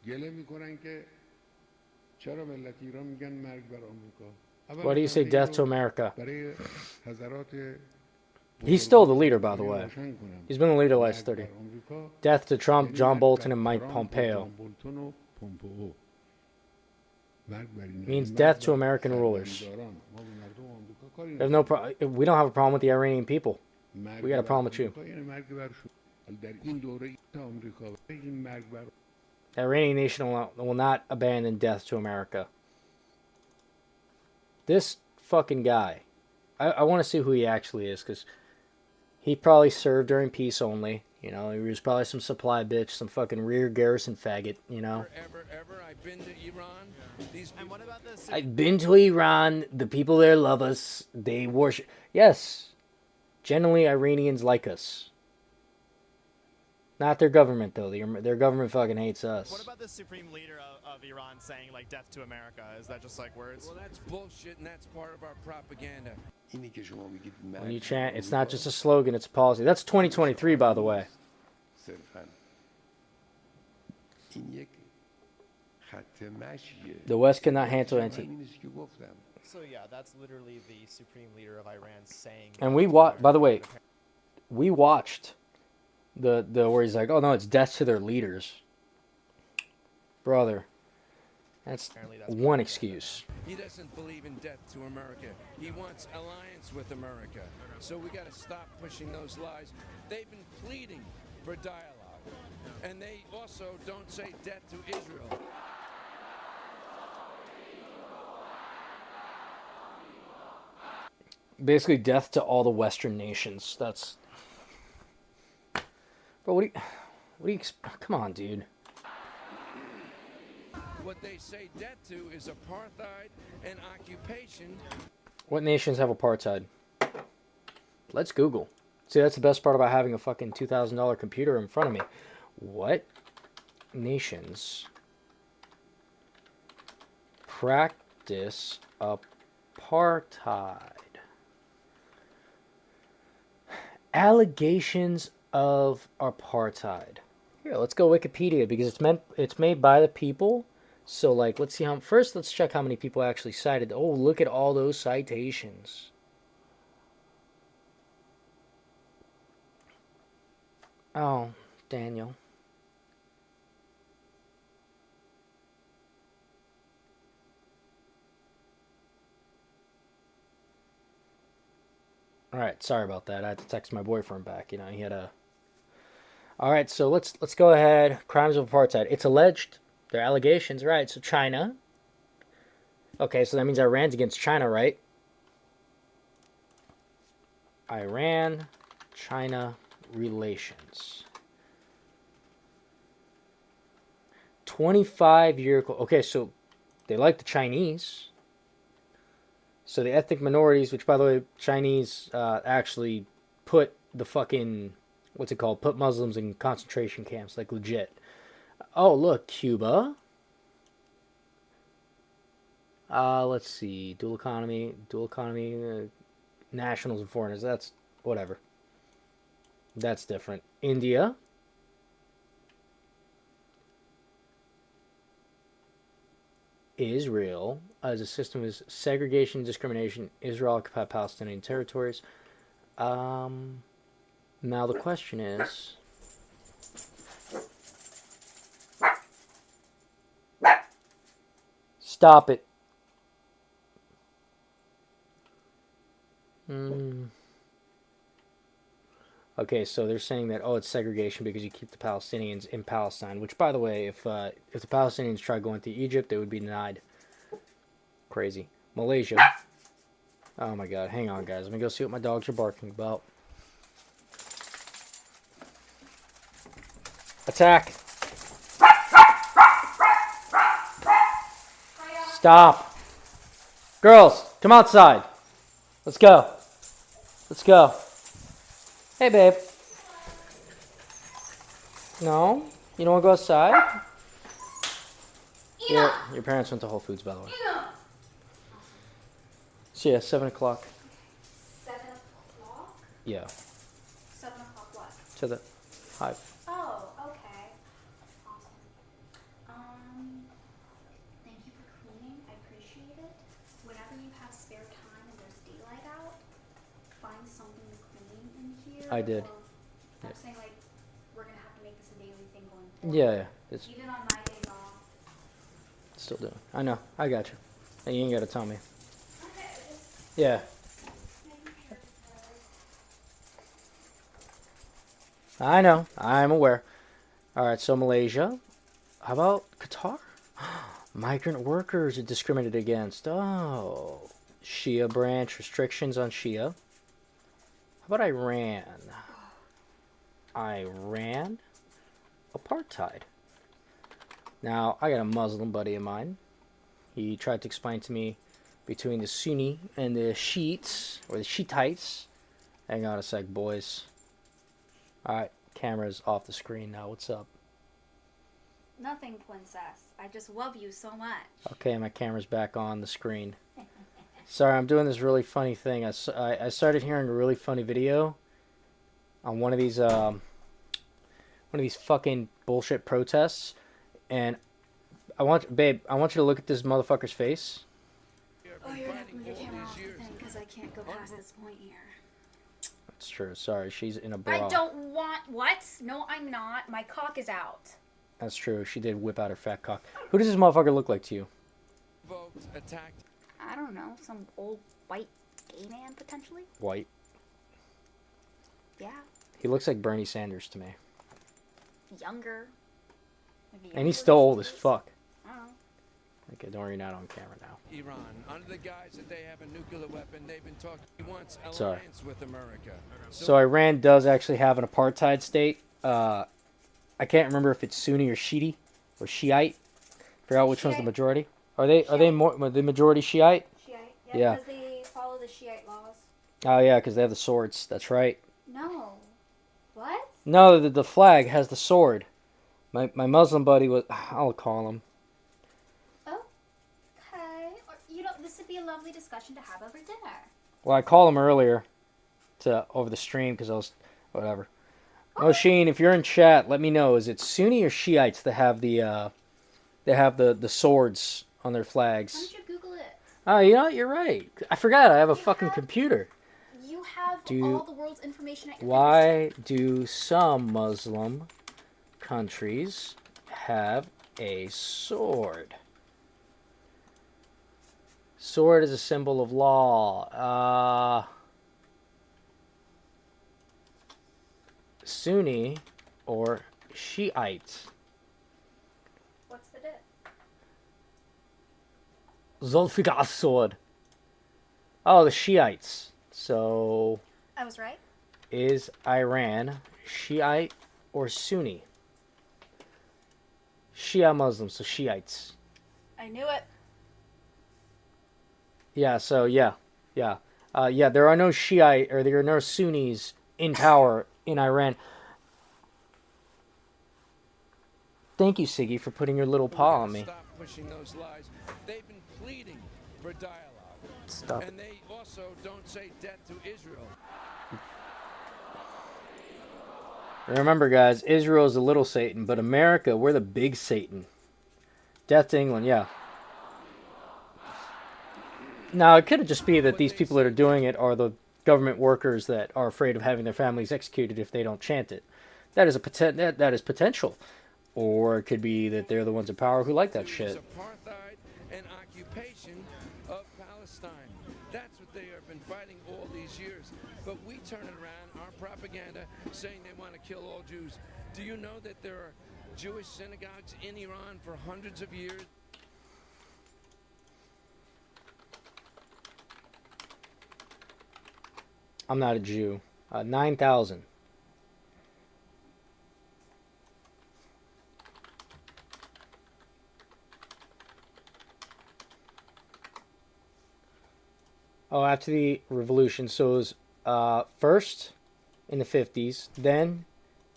گله میکنن که چرا ملت ایران میگن مرگ بر آمریکا. Why do you say death to America? برای حضرات He's still the leader, by the way. He's been the leader the last 30. Death to Trump, John Bolton, and Mike Pompeo. Means death to American rulers. We have we don't have a problem with the Iranian people. We got a problem with you. The Iranian nation will not abandon death to America. This fucking guy, I want to see who he actually is, because he probably served during peace only. You know, he was probably some supply bitch, some fucking rear garrison faggot, you know. Ever, I've been to Iran. And what about this? I've been to Iran. The people there love us. They worship. Yes. Generally, Iranians like us. Not their government, though. Their government fucking hates us. What about the supreme leader of Iran saying, like, death to America? Is that just, like, words? Well, that's bullshit, and that's part of our propaganda. When you chant, it's not just a slogan, it's a policy. That's 2023, by the way. The West cannot handle anti. So, yeah, that's literally the supreme leader of Iran saying... And we watched, by the way, we watched the where he's like, oh no, it's death to their leaders. Brother, that's one excuse. He doesn't believe in death to America. He wants alliance with America. So we got to stop pushing those lies. They've been pleading for dialogue. And they also don't say death to Israel. Basically, death to all the Western nations. That's... Bro, what do you... Come on, dude. What they say death to is apartheid and occupation. What nations have apartheid? Let's Google. See, that's the best part about having a fucking $2,000 computer in front of me. What nations practice apartheid? Allegations of apartheid. Here, let's go Wikipedia, because it's made by the people So, like, let's see how... First, let's check how many people actually cited. Oh, look at all those citations. Oh, Daniel. All right, sorry about that. I had to text my boyfriend back. You know, he had a... All right, so let's go ahead. Crimes of apartheid. It's alleged. They're allegations, right? So China. Okay, so that means Iran's against China, right? Iran-China relations. 25-year... Okay, so they like the Chinese. So the ethnic minorities, which, by the way, Chinese actually put the fucking... What's it called? Put Muslims in concentration camps, like legit. Oh, look, Cuba. Let's see. Dual economy, nationals and foreigners. That's whatever. That's different. India. Israel as a system of segregation and discrimination. Israel occupied Palestinian territories. Now the question is... Stop it. Okay, so they're saying that, oh, it's segregation because you keep the Palestinians in Palestine. Which, by the way, if the Palestinians tried going to Egypt, they would be denied. Crazy. Malaysia. Oh my god, hang on, guys. Let me go see what my dogs are barking about. Attack! Stop! Girls, come outside. Let's go. Let's go. Hey, babe. No? You don't want to go outside? Yeah, your parents went to Whole Foods, by the way. So yeah, 7 o'clock. 7 o'clock? Yeah. 7 o'clock what? To the hive. Oh, okay. Awesome. Thank you for cleaning. I appreciate it. Whenever you have spare time and there's daylight out, find something to clean in here. I did. I'm saying, like, we're going to have to make this a daily thing going forward. Yeah. It's Even on my days off. still doing. I know. I got you. And you ain't got to tell me. Yeah. I know. I'm aware. Alright, so Malaysia. How about Qatar? Migrant workers are discriminated against. Oh. Shia branch. Restrictions on Shia. How about Iran? Iran? Apartheid. Now, I got a Muslim buddy of mine. He tried to explain to me between the Sunni and the Shiites, or the Shiites. Hang on a sec, boys. Alright, camera's off the screen now. What's up? Nothing, princess. I just love you so much. Okay, my camera's back on the screen. Sorry, I'm doing this really funny thing. I started hearing a really funny video on one of these fucking bullshit protests, and I want you to look at this motherfucker's face. Oh, you're gonna have to move your camera off the thing because I can't go past this point here. That's true. Sorry, she's in a bra. I don't want... What? No, I'm not. My cock is out. That's true. She did whip out her fat cock. Who does this motherfucker look like to you? Attacked. I don't know. Some old white gay man, potentially? White. Yeah. He looks like Bernie Sanders to me. Younger. And he's still old as fuck. I don't know. Okay, don't worry, you're not on camera now. Iran, under the guise that they have a nuclear weapon, they've been talking. He wants Sorry. alliance with America. So Iran does actually have an apartheid state. I can't remember if it's Sunni or Shiite or Shiite. Forgot which one's the majority. Are they more the majority Shiite? Shiite. Yeah. Because they follow the Shiite laws. Oh yeah, because they have the swords. That's right. No. What? No, the flag has the sword. My Muslim buddy was. I'll call him. Okay. Or, this would be a lovely discussion to have over dinner. Well, I called him earlier over the stream because I was whatever. Oh, Sheen, if you're in chat, let me know. Is it Sunni or Shiites that have the They have the swords on their Why flags. don't you Google it? Oh, you know what? You're right. I forgot. I have a fucking computer. You have Do- all the world's information at your Why do some Muslim countries have a sword? Sword is a symbol of law. Sunni or Shiite? What's the dip? Zulfikar sword. Oh, the Shiites. So, I was right. is Iran Shiite or Sunni? Shia Muslims, so Shiites. I knew it. Yeah, so yeah. There are no Shiite or there are no Sunnis in power in Iran. Thank you, Siggy, for putting your little paw on me. Stop pushing those lies. They've been pleading for dialogue. Stop it. And they also don't say death to Israel. Remember, guys, Israel is the little Satan, but America, we're the big Satan. Death to England, yeah. Now, it could just be that these people that are doing it are the government workers that are afraid of having their families executed if they don't chant it. That is that is potential. Or it could be that they're the ones in power who like that shit. Apartheid and occupation of Palestine. That's what they have been fighting all these years. But we turn it around, our propaganda, saying they want to kill all Jews. Do you know that there are Jewish synagogues in Iran for hundreds of years? I'm not a Jew. 9,000. Oh, after the revolution. So it was first in the 50s, then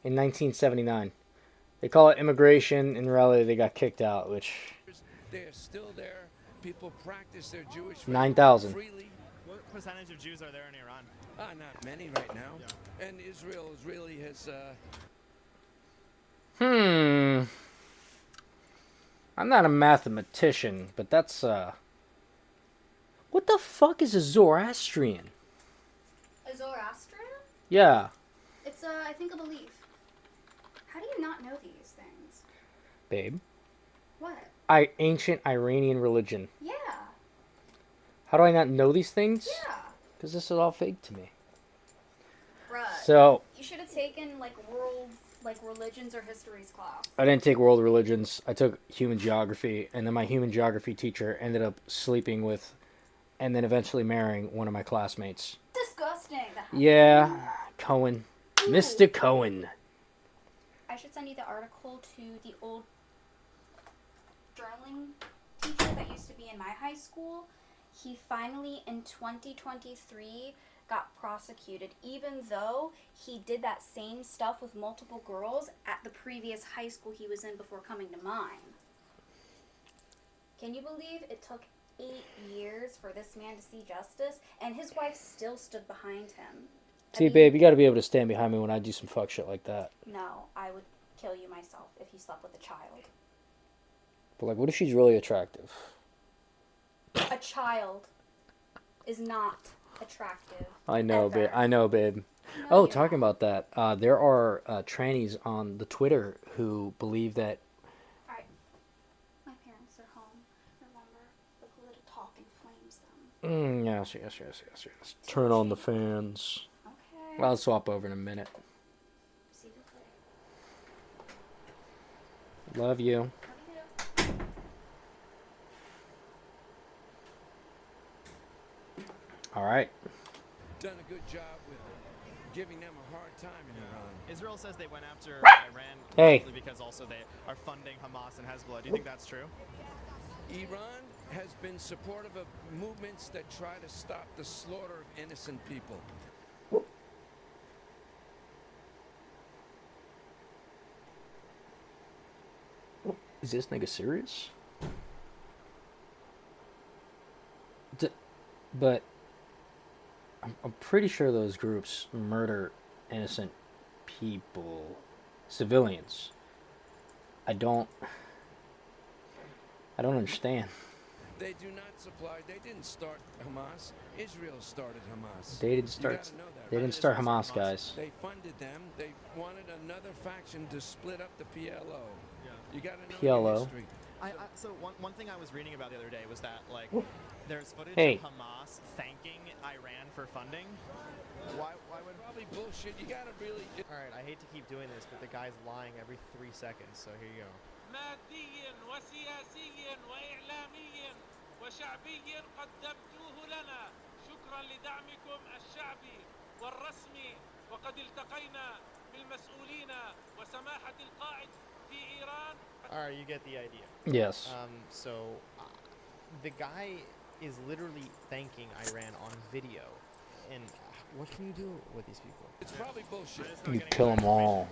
in 1979. They call it immigration. In reality, they got kicked out, which... They are still there. People practice their Jewish faith 9,000. freely. What percentage of Jews are there in Iran? Not many right now. Yeah. And Israel really has... I'm not a mathematician, but that's... What the fuck is a Zoroastrian? A Zoroastrian? Yeah. It's I think a belief. How do you not know these things? Babe. What? Ancient Iranian religion. Yeah. How do I not know these things? Yeah. Because this is all fake to me. Bruh. So... You should have taken, religions or histories class. I didn't take world religions. I took human geography, and then my human geography teacher ended up sleeping with, and then eventually marrying one of my classmates. Disgusting. Yeah, Cohen. Ooh. Mr. Cohen. I should send you the article to the old journaling teacher that used to be in my high school. He finally, in 2023, got prosecuted, even though he did that same stuff with multiple girls at the previous high school he was in before coming to mine. Can you believe it took 8 years for this man to see justice, and his wife still stood behind him? See, babe, you gotta be able to stand behind me when I do some fuck shit like that. No, I would kill you myself if you slept with a child. But, like, what if she's really attractive? A child is not attractive. I know, ever. babe. I know, babe. No, Oh, you're talking about that, there are trannies on the Twitter who believe that... Alright. My parents are home. Remember, the little talk inflames them. Yes. Turn on the fans. Okay. I'll swap over in a minute. See you later. Love you. All right. Done a good job with giving them a hard time in Iran. Israel says they went after Iran Hey. because also they are funding Hamas and Hezbollah. Do you think that's true? Iran has been supportive of movements that try to stop the slaughter of innocent people. Is this nigga serious? But I'm pretty sure those groups murder innocent people, civilians. I don't... I don't understand. They do not supply. They didn't start Hamas. Israel started Hamas. They didn't You start. gotta know that, They right? didn't start Hamas, guys. They funded them. They wanted another faction to split up the PLO. Yeah. You gotta know PLO. your history. So one thing I was reading about the other day was that like there's footage Hey. of Hamas thanking Iran for funding. Why would Probably bullshit. You gotta really. All right, I hate to keep doing this, but the guy's lying every 3 seconds. So here you go. ماديا وسياسيا وإعلاميا وشعبيا قدمتوه لنا شكرا لدعمكم الشعبي والرسمي وقد التقينا بالمسؤولين وسماحة القائد في إيران. All right, you get the idea. Yes. The guy is literally thanking Iran on video, and what can you do with these people? It's probably bullshit. You kill them all.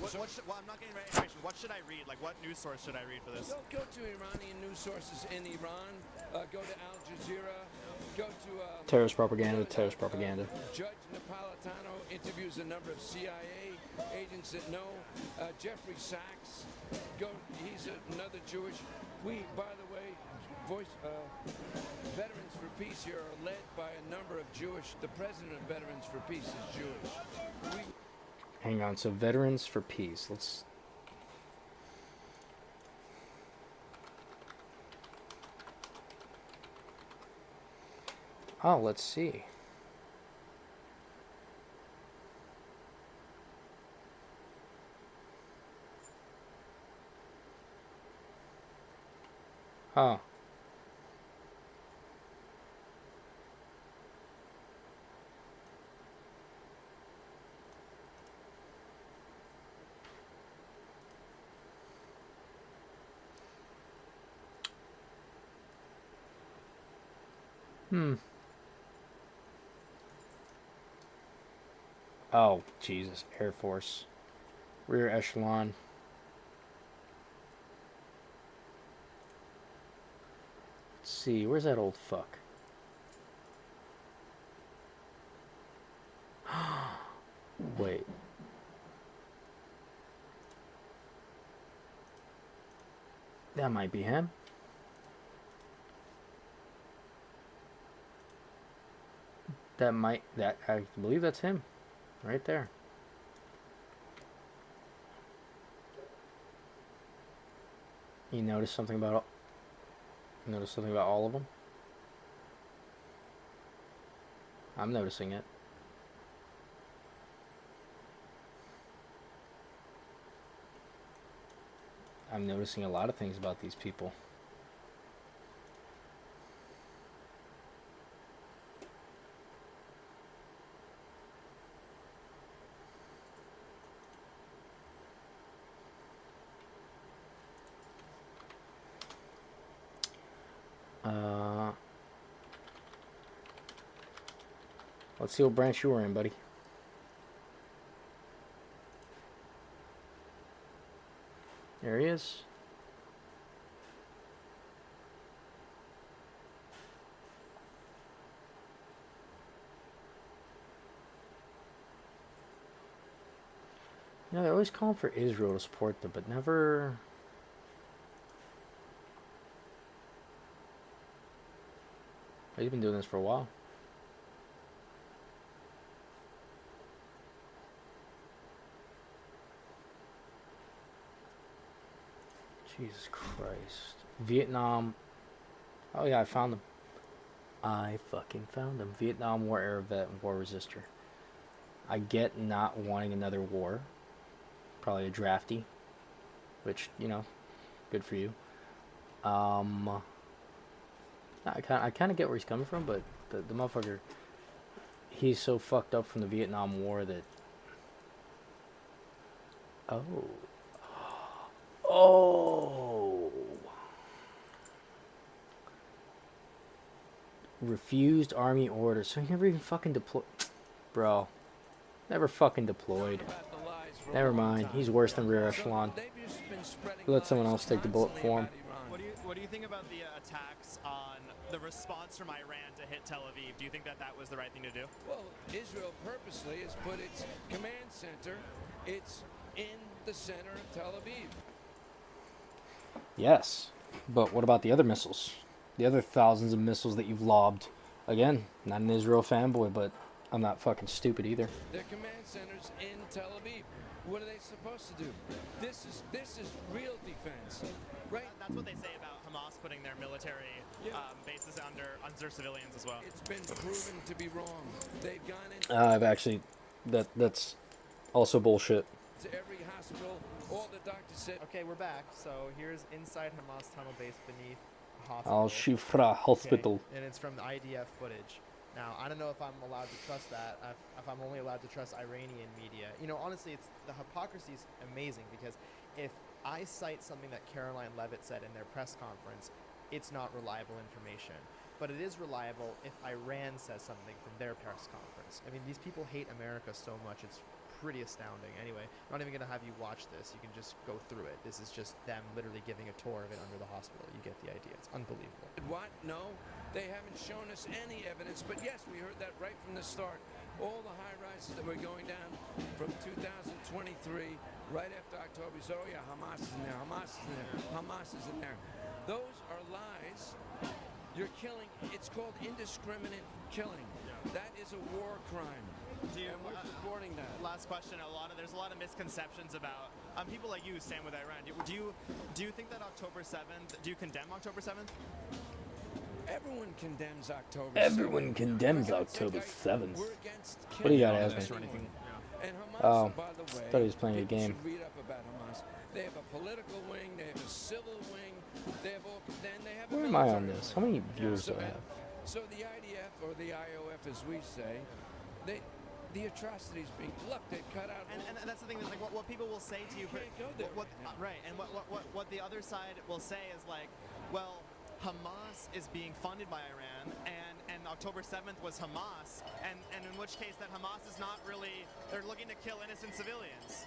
well, I'm not getting right information. What should I read? Like, what news source should I read for this? Go to Iranian news sources in Iran. Go to Al Jazeera. Go to Terrorist propaganda. Terrorist propaganda. Judge Napolitano interviews a number of CIA agents that know Jeffrey Sachs. He's another Jewish. We, by the way, Veterans for Peace here are led by a number of Jewish. The president of Veterans for Peace is Jewish. Hang on. So Veterans for Peace. Let's. Oh, let's see. Huh. Oh, Jesus. Air Force. Rear echelon. Let's see. Where's that old fuck? Wait. That might be him. I believe that's him. Right there. You notice something about all of them? I'm noticing it. I'm noticing a lot of things about these people. Let's see what branch you were in, buddy. There he is. You know, they're always calling for Israel to support them, but never... He's been doing this for a while. Jesus Christ. Vietnam. Oh yeah, I found them. I fucking found them. Vietnam War era vet and war resistor. I get not wanting another war. Probably a drafty. Which, you know, good for you. I kind of get where he's coming from, but the motherfucker, he's so fucked up from the Vietnam War that... Oh. Refused army orders. So he never even fucking deployed. Bro. Never fucking deployed. Never mind. He's worse than rear echelon. Let someone else take the bullet for him. What do you think about the attacks on the response from Iran to hit Tel Aviv? Do you think that was the right thing to do? Well, Israel purposely has put its command center. It's in the center of Tel Aviv. Yes. But what about the other missiles? The other thousands of missiles that you've lobbed? Again, not an Israel fanboy, but I'm not fucking stupid either. Their command centers in Tel Aviv. What are they supposed to do? This is real defense, right? That's what they say about Hamas putting their military bases under civilians as well. It's been proven to be wrong. They've gone into I've actually, that's also bullshit. every hospital. All the doctors said. Okay, we're back. So here's inside Hamas tunnel base beneath a hospital. Al-Shifra Hospital. Okay, and it's from the IDF footage. Now, I don't know if I'm allowed to trust that, if I'm only allowed to trust Iranian media. You know, honestly, the hypocrisy is amazing, because if I cite something that Caroline Levitt said in their press conference, it's not reliable information. But it is reliable if Iran says something from their press conference. I mean, these people hate America so much, it's pretty astounding. Anyway, I'm not even going to have you watch this. You can just go through it. This is just them literally giving a tour of it under the hospital. You get the idea. It's unbelievable. What? No, they haven't shown us any evidence. But yes, we heard that right from the start. All the high rises that were going down from 2023, right after October, we said, oh yeah, Hamas is in there, Hamas is in there, Hamas is in there. Those are lies. You're killing. It's called indiscriminate killing. That is a war crime. And we're supporting that. Last question. There's a lot of misconceptions about people like you stand with Iran. Do you think that October 7th? Do you condemn October 7th? Everyone condemns October 7th. Everyone condemns October 7th. We're against What do you got, killing Asmund? anyone. And Hamas, Oh, by the way, thought he was playing a people game. should read up about Hamas. They have a political wing, they have a civil wing, they have all, then they have a Where am I on military this? wing. How many viewers So, do I have? so the IDF, or the IOF as we say, the atrocities being, look, they cut out. And that's the thing. That's like what people will say to you. Can't go there right. And what the other side will say is like, well, Hamas is being funded by Iran, and October 7th was Hamas, and in which case that Hamas is not really. They're looking to kill innocent civilians.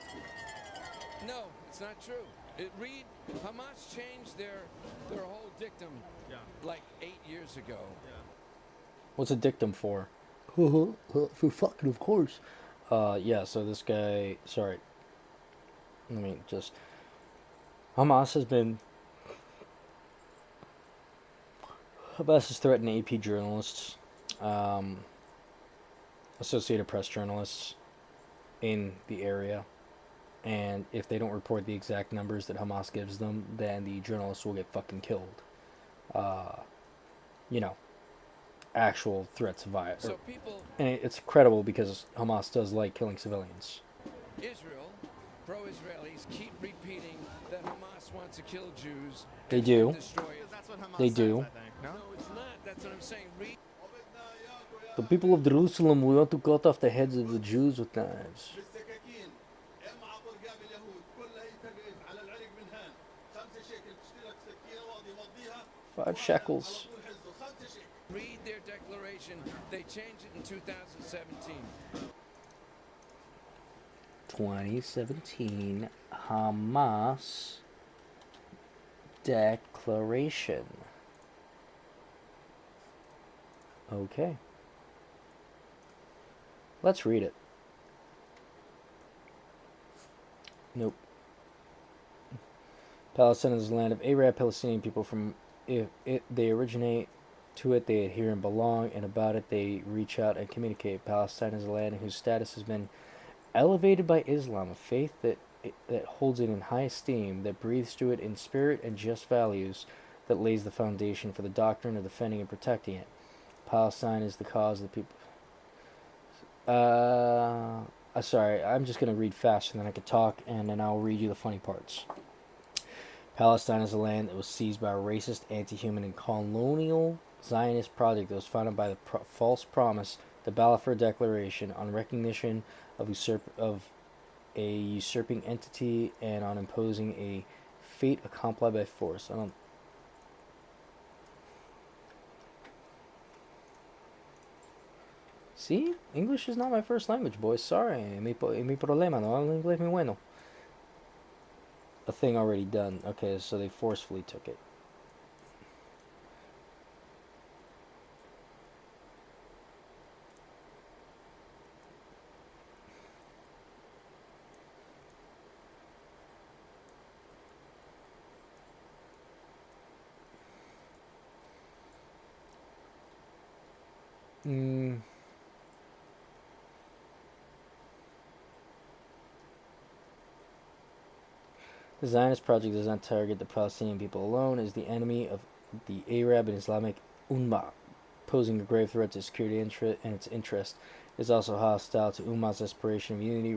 No, it's not true. Hamas changed their whole dictum like 8 years ago. What's a dictum for? For fucking, of course. Yeah, so this guy, sorry. Let me just. Hamas has threatened AP journalists, Associated Press journalists in the area. And if they don't report the exact numbers that Hamas gives them, then the journalists will get fucking killed. You know, actual threats of violence. So people, and it's credible because Hamas does like killing civilians. Israel, pro-Israelis, keep repeating that Hamas wants to kill Jews. They do. Destroy it. That's what Hamas They says, do. I think. No, it's not. That's what I'm saying. The people of Jerusalem, we want to cut off the heads of the Jews with knives. 5 shekels. Read their declaration. They changed it in 2017. 2017 Hamas Declaration. Okay. Let's read it. Nope. Palestine is the land of Arab Palestinian people. From they originate to it, they adhere and belong, and about it they reach out and communicate. Palestine is a land whose status has been elevated by Islam, a faith that holds it in high esteem, that breathes through it in spirit and just values, that lays the foundation for the doctrine of defending and protecting it. Palestine is the cause of the people. Sorry, I'm just going to read faster than I could talk, and then I'll read you the funny parts. Palestine is a land that was seized by a racist, anti-human, and colonial Zionist project that was founded by the false promise, the Balfour Declaration, on recognition of a usurping entity and on imposing a fate accomplished by force. See? English is not my first language, boys. Sorry. Mi problema, no hablo inglés muy bueno. A thing already done. Okay, so they forcefully took it. Mm. The Zionist project does not target the Palestinian people alone, as the enemy of the Arab and Islamic Ummah, posing a grave threat to security and its interest. It is also hostile to Ummah's aspiration of unity,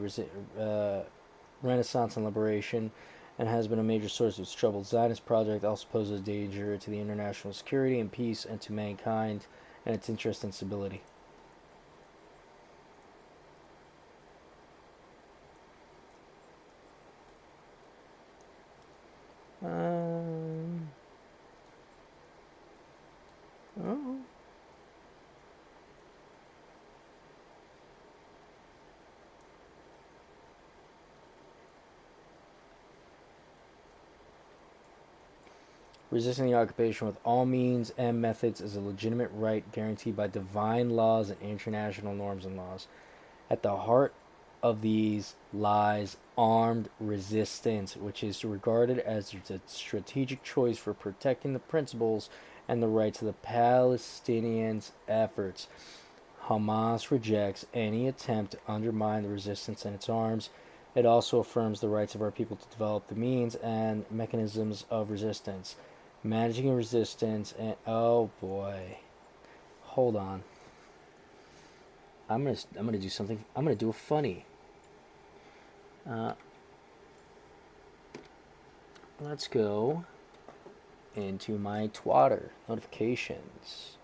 renaissance, and liberation, and has been a major source of its trouble. The Zionist project also poses a danger to the international security and peace and to mankind and its interest and stability. Oh. Resisting the occupation with all means and methods is a legitimate right guaranteed by divine laws and international norms and laws. At the heart of these lies armed resistance, which is regarded as a strategic choice for protecting the principles and the rights of the Palestinians' efforts. Hamas rejects any attempt to undermine the resistance and its arms. It also affirms the rights of our people to develop the means and mechanisms of resistance. Managing resistance and oh boy. Hold on. I'm gonna do something. I'm gonna do a funny. Let's go into my Twitter notifications.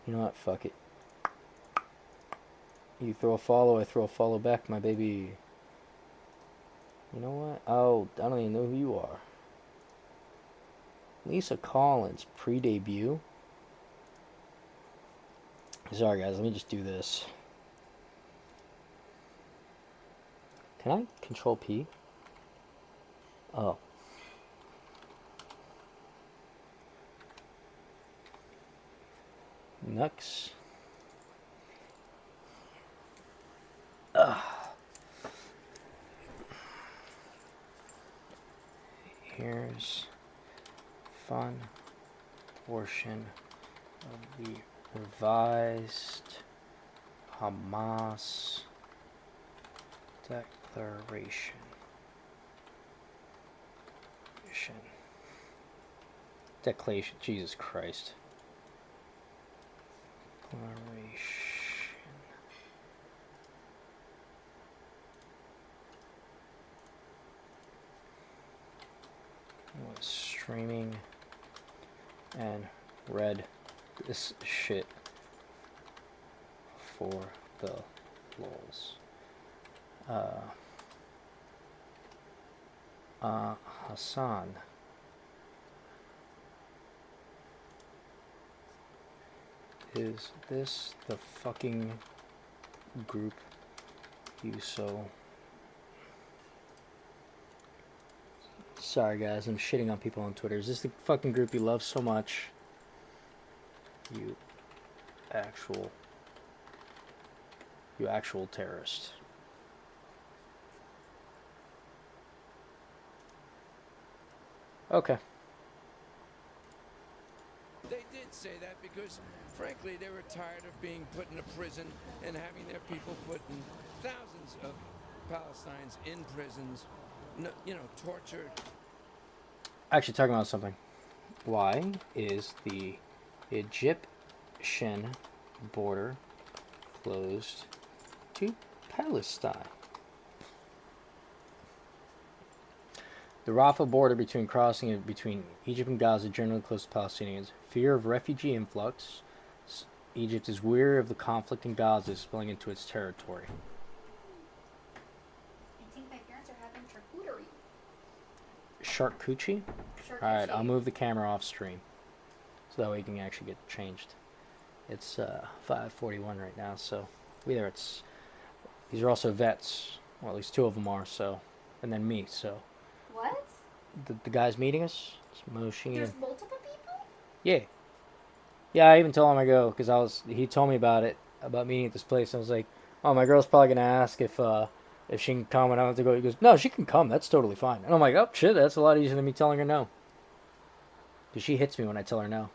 You know what? Fuck it. You throw a follow, I throw a follow back, my baby. You know what? Oh, I don't even know who you are. Lisa Collins, pre-debut. Sorry guys, let me just do this. Can I control P? Oh. Nux. Here's fun portion of the revised Hamas declaration. Declaration, Jesus Christ. Declaration. Was streaming and read this shit for the lols. Hassan. Is this the fucking group you so... Sorry guys, I'm shitting on people on Twitter. Is this the fucking group you love so much? You actual terrorist. Okay. They did say that because, frankly, they were tired of being put in a prison and having their people put in thousands of Palestinians in prisons, you know, tortured. Actually, talking about something. Why is the Egyptian border closed to Palestine? The Rafah border between Egypt and Gaza generally closed to Palestinians. Fear of refugee influx. Egypt is weary of the conflict in Gaza spilling into its territory. I think my parents are having charcuterie. Charcuterie? Alright, I'll move the camera off stream. So that way you can actually get changed. It's 5:41 right now, so these are also vets. Well, at least two of them are, so. And then me, so. What? The guy's meeting us? Moshing There's in. multiple people? Yeah. Yeah, I even told him I go, because he told me about it, about meeting at this place. I was like, oh, my girl's probably going to ask if if she can come and I don't have to go. He goes, no, she can come. That's totally fine. And I'm like, oh shit, that's a lot easier than me telling her no. Because she hits me when I tell her no.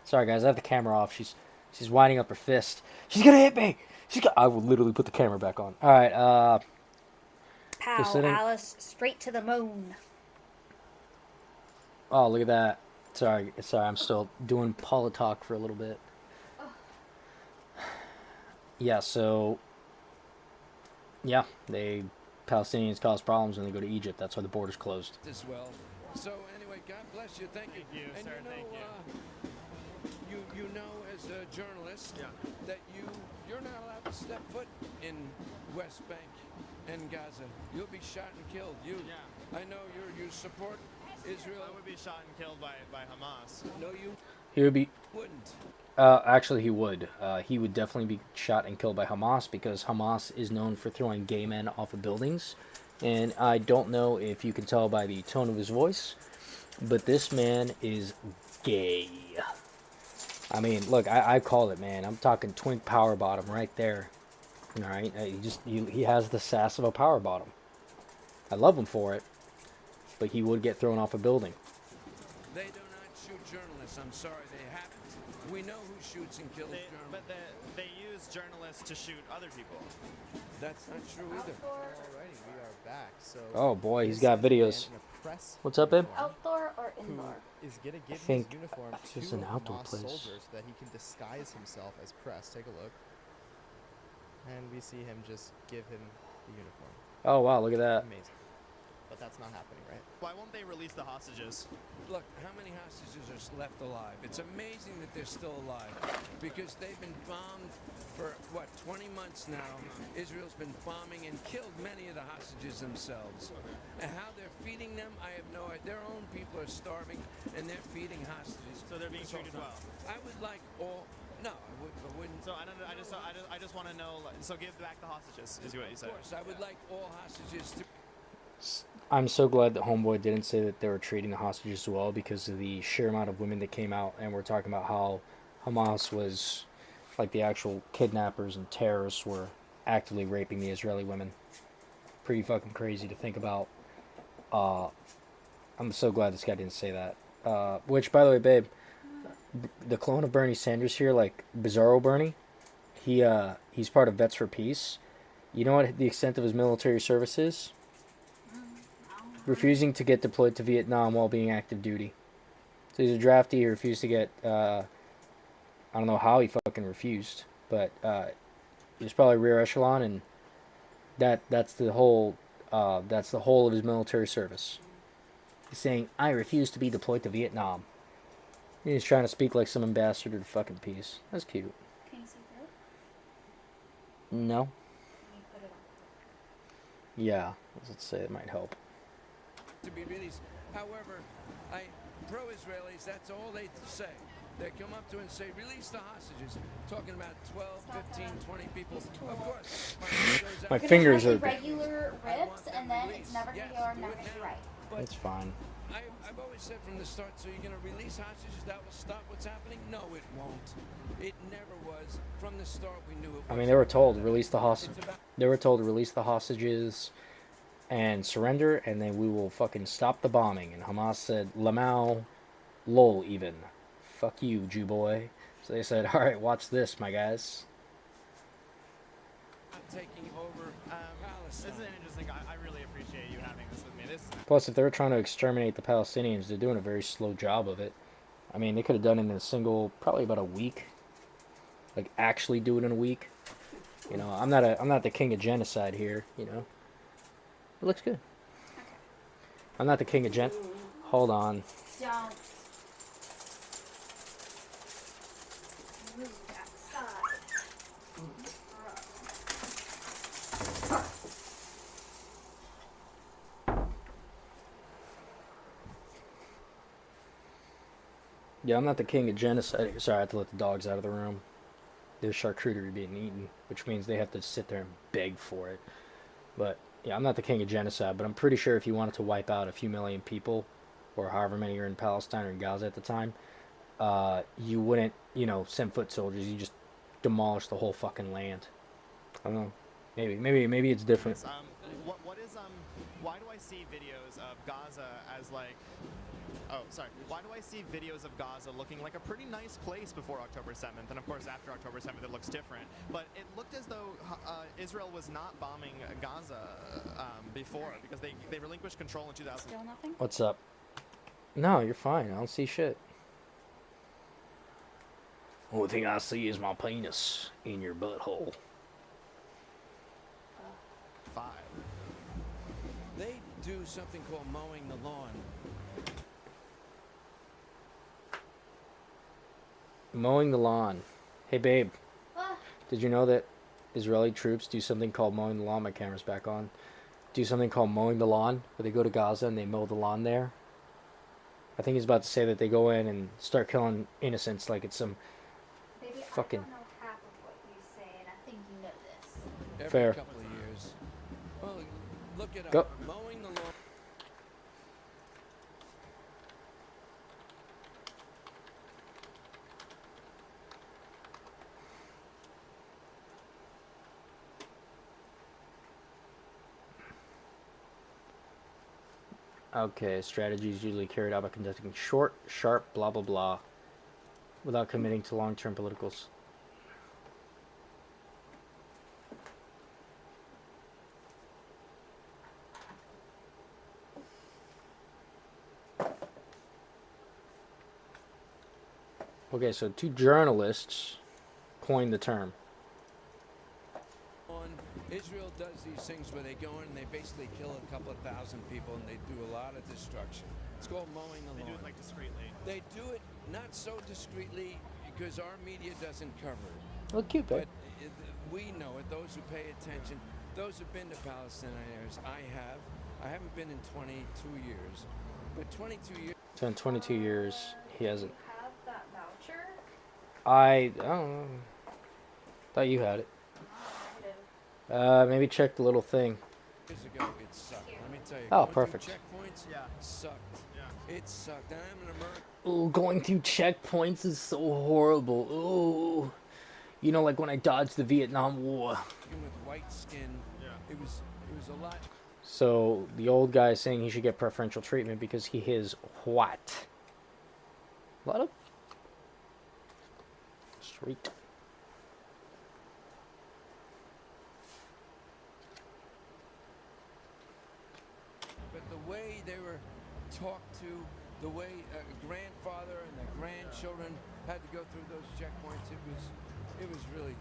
Sorry guys, I have the camera off. She's winding up her fist. She's gonna hit me. I will literally put the camera back on. All right. Pow, Alice, straight to the moon. Oh, look at that. Sorry. I'm still doing politalk for a little bit. Yeah. So. Yeah, Palestinians cause problems when they go to Egypt. That's why the border's closed. As well. So anyway, God bless you. Thank you. Thank you, and sir. you know, you know as a journalist that you're not allowed to step foot in West Bank and Gaza. You'll be shot and killed. I know you support Israel. I would be shot and killed by Hamas. No, you He would be. wouldn't. Actually, he would. He would definitely be shot and killed by Hamas because Hamas is known for throwing gay men off of buildings. And I don't know if you can tell by the tone of his voice, but this man is gay. I mean, look, I called it, man. I'm talking twink power bottom right there. All right, he has the sass of a power bottom. I love him for it, but he would get thrown off a building. They do not shoot journalists. I'm sorry, they haven't. We know who shoots and kills journalists. But they use journalists to shoot other people. That's not true either. Alrighty, we are back. So Oh boy, he's this got is a man videos. in a press What's up, babe? Outdoor or who indoor? is gonna give think his uniform this is to an outdoor Hamas place. soldiers so that he can disguise himself as press. Take a look, and we see him just give him the uniform. Oh wow, look at that. Amazing. But that's not happening, right? Why won't they release the hostages? Look, how many hostages are left alive? It's amazing that they're still alive because they've been bombed for, 20 months now. Israel's been bombing and killed many of the hostages themselves. And how they're feeding them, I have no idea. Their own people are starving and they're feeding hostages. So they're being treated well. I would like all... No, I wouldn't. So I don't know. I just want to know. So give back the hostages. Is what you said. Of course, I would like all hostages to... I'm so glad that Homeboy didn't say that they were treating the hostages well because of the sheer amount of women that came out and were talking about how Hamas was, like the actual kidnappers and terrorists were actively raping the Israeli women. Pretty fucking crazy to think about. I'm so glad this guy didn't say that. Which, by the way, babe, the clone of Bernie Sanders here, like Bizarro Bernie, he's part of Vets for Peace. You know what the extent of his military service is? Refusing to get deployed to Vietnam while being active duty. So he's a draftee. He refused to get. I don't know how he fucking refused, but he was probably rear echelon, and that's the whole of his military service. He's saying, "I refuse to be deployed to Vietnam." He's trying to speak like some ambassador to fucking peace. That's cute. Can you see through? No. Can you put it on? Yeah. Let's say it might help. to be released. However, pro-Israelis, that's all they say. They come up to and say, release the hostages. Talking about 12, 15, 20 people. Of course. My fingers are... regular rips, and then it's never going to go or never be right. It's fine. I've always said from the start, so you're going to release hostages, that will stop what's happening? No, it won't. It never was. From the start, we knew it was. I mean, they were told to release the hostage. They were told to release the hostages and surrender, and then we will fucking stop the bombing. And Hamas said, Lamau, lol, even. Fuck you, Jew boy. So they said, all right, watch this, my guys. Taking over Palestine. This is interesting. I really appreciate you having this with me. Plus, if they were trying to exterminate the Palestinians, they're doing a very slow job of it. I mean, they could have done it in a single, probably about a week. Like, actually do it in a week. You know, I'm not the king of genocide here, you know. It looks good. Okay. I'm not the king of Hold on. Don't move outside. Yeah, I'm not the king of genocide. Sorry, I have to let the dogs out of the room. There's charcuterie being eaten, which means they have to sit there and beg for it. But, yeah, I'm not the king of genocide, but I'm pretty sure if you wanted to wipe out a few million people, or however many are in Palestine or in Gaza at the time, you wouldn't, you know, send foot soldiers. You just demolish the whole fucking land. I don't know. Maybe it's different. what is why do I see videos of Gaza as like, oh sorry, why do I see videos of Gaza looking like a pretty nice place before October 7th, and of course after October 7th it looks different, but it looked as though Israel was not bombing Gaza before, because they relinquished control in 2000. Still nothing? What's up? No, you're fine. I don't see shit. Only thing I see is my penis in your butthole. 5. They do something called mowing the lawn. Mowing the lawn. Hey, babe. Ah. Did you know that Israeli troops do something called mowing the lawn? My camera's back on. Do something called mowing the lawn, where they go to Gaza and they mow the lawn there. I think he's about to say that they go in and start killing innocents like it's some Baby, fucking... I don't know half of what you say, and I think you know this. Every Fair. couple of years. Well, look it Go. up. Mowing the lawn. Okay, strategy is usually carried out by conducting short, sharp, blah blah blah, without committing to long-term politicals. Okay, so 2 journalists coined the term. Israel does these things where they go in and they basically kill a couple of thousand people and they do a lot of destruction. It's called mowing the lawn. They do it like discreetly. They do it not so discreetly because our media doesn't cover it. Look cute, babe. But we know it, those who pay attention. Those who've been to Palestine areas, I have. I haven't been in 22 years. But 22 years... So in 22 years, he hasn't... You have that voucher? I don't know. Thought you had it. Maybe check the little thing. Years ago, it sucked. Let me tell you. Oh, going perfect. through checkpoints, sucked. Yeah. It sucked. And I'm an American. Ooh, going through checkpoints is so horrible. Ooh. You know, like when I dodged the Vietnam War. With white skin. Yeah. It was a lot. So the old guy is saying he should get preferential treatment because he is white. A lot of street. But the way they were talked to, the way a grandfather and the grandchildren had to go through those checkpoints, it was really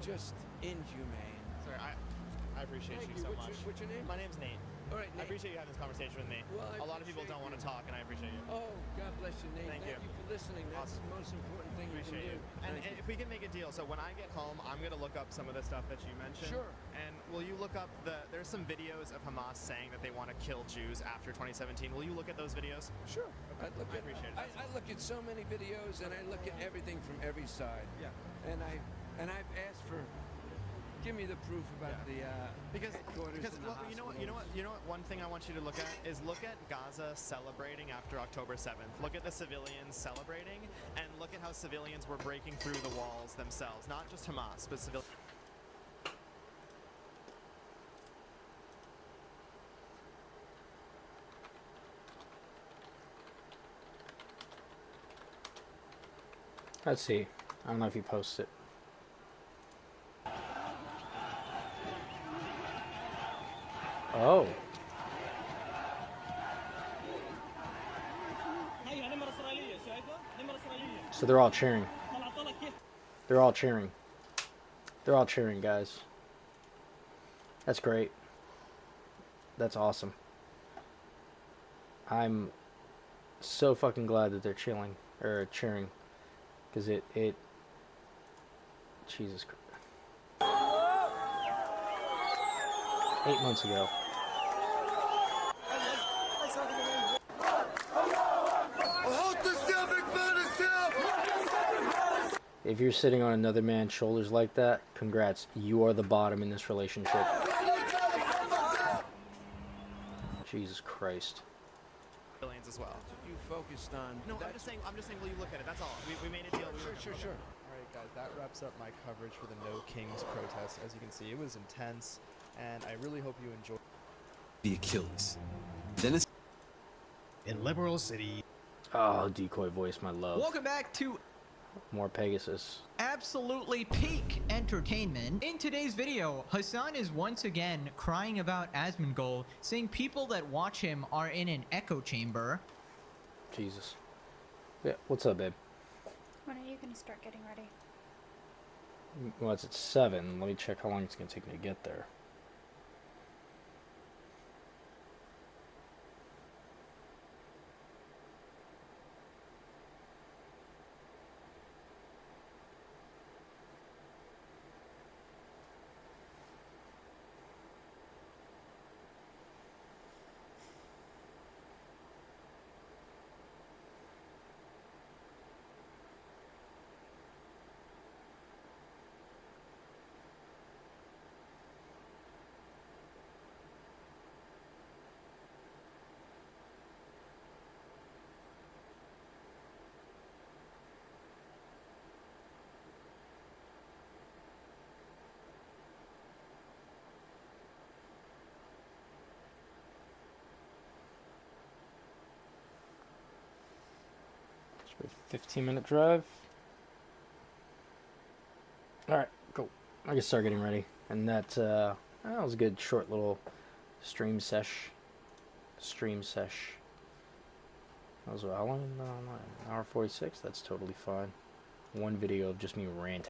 just inhumane. Sorry, I appreciate you so much. What's your name? My name's Nate. All right, I Nate. appreciate you having this conversation with me. Well, a lot of people don't want to talk, and I appreciate you. Oh, God bless you, Nate. Thank you. for listening. That's the most important thing you can Appreciate do. you. And if we can make a deal, so when I get home, I'm going to look up some of the stuff that you mentioned. Sure. And will you look up there's some videos of Hamas saying that they want to kill Jews after 2017. Will you look at those videos? Sure. Okay. I appreciate it. I look at so many videos, and I look at everything from every side. Yeah. And I've asked for, give me the proof about the because headquarters and the well, you know what one thing I want you to look at is look at Gaza celebrating after October 7th. Look at the civilians celebrating, and look at how civilians were breaking through the walls themselves, not just Hamas, but civilians. Let's see. I don't know if he posts it. Oh. So they're all cheering. They're all cheering. They're all cheering, guys. That's great. That's awesome. I'm so fucking glad that they're chilling or cheering, because it Jesus Christ. 8 months ago. If you're sitting on another man's shoulders like that, congrats. You are the bottom in this relationship. Jesus Christ. Civilians as well. You focused on. No, I'm just saying. Will you look at it? That's all. We made a deal. Sure. All right, guys, that wraps up my coverage for the No Kings protest. As you can see, it was intense, and I really hope you enjoy. The Achilles. Then it's in Liberal City. Oh, decoy voice, my love. Welcome back to more Pegasus. Absolutely peak entertainment. In today's video, Hassan is once again crying about Asmongold, saying people that watch him are in an echo chamber. Jesus. Yeah, what's up, babe? When are you gonna start getting ready? Well, it's at 7. Let me check how long it's gonna take me to get there. Should be a 15-minute drive. Alright, cool. I can start getting ready. And that was a good short little stream sesh. That was how long? An hour 46? That's totally fine. One video of just me ranting.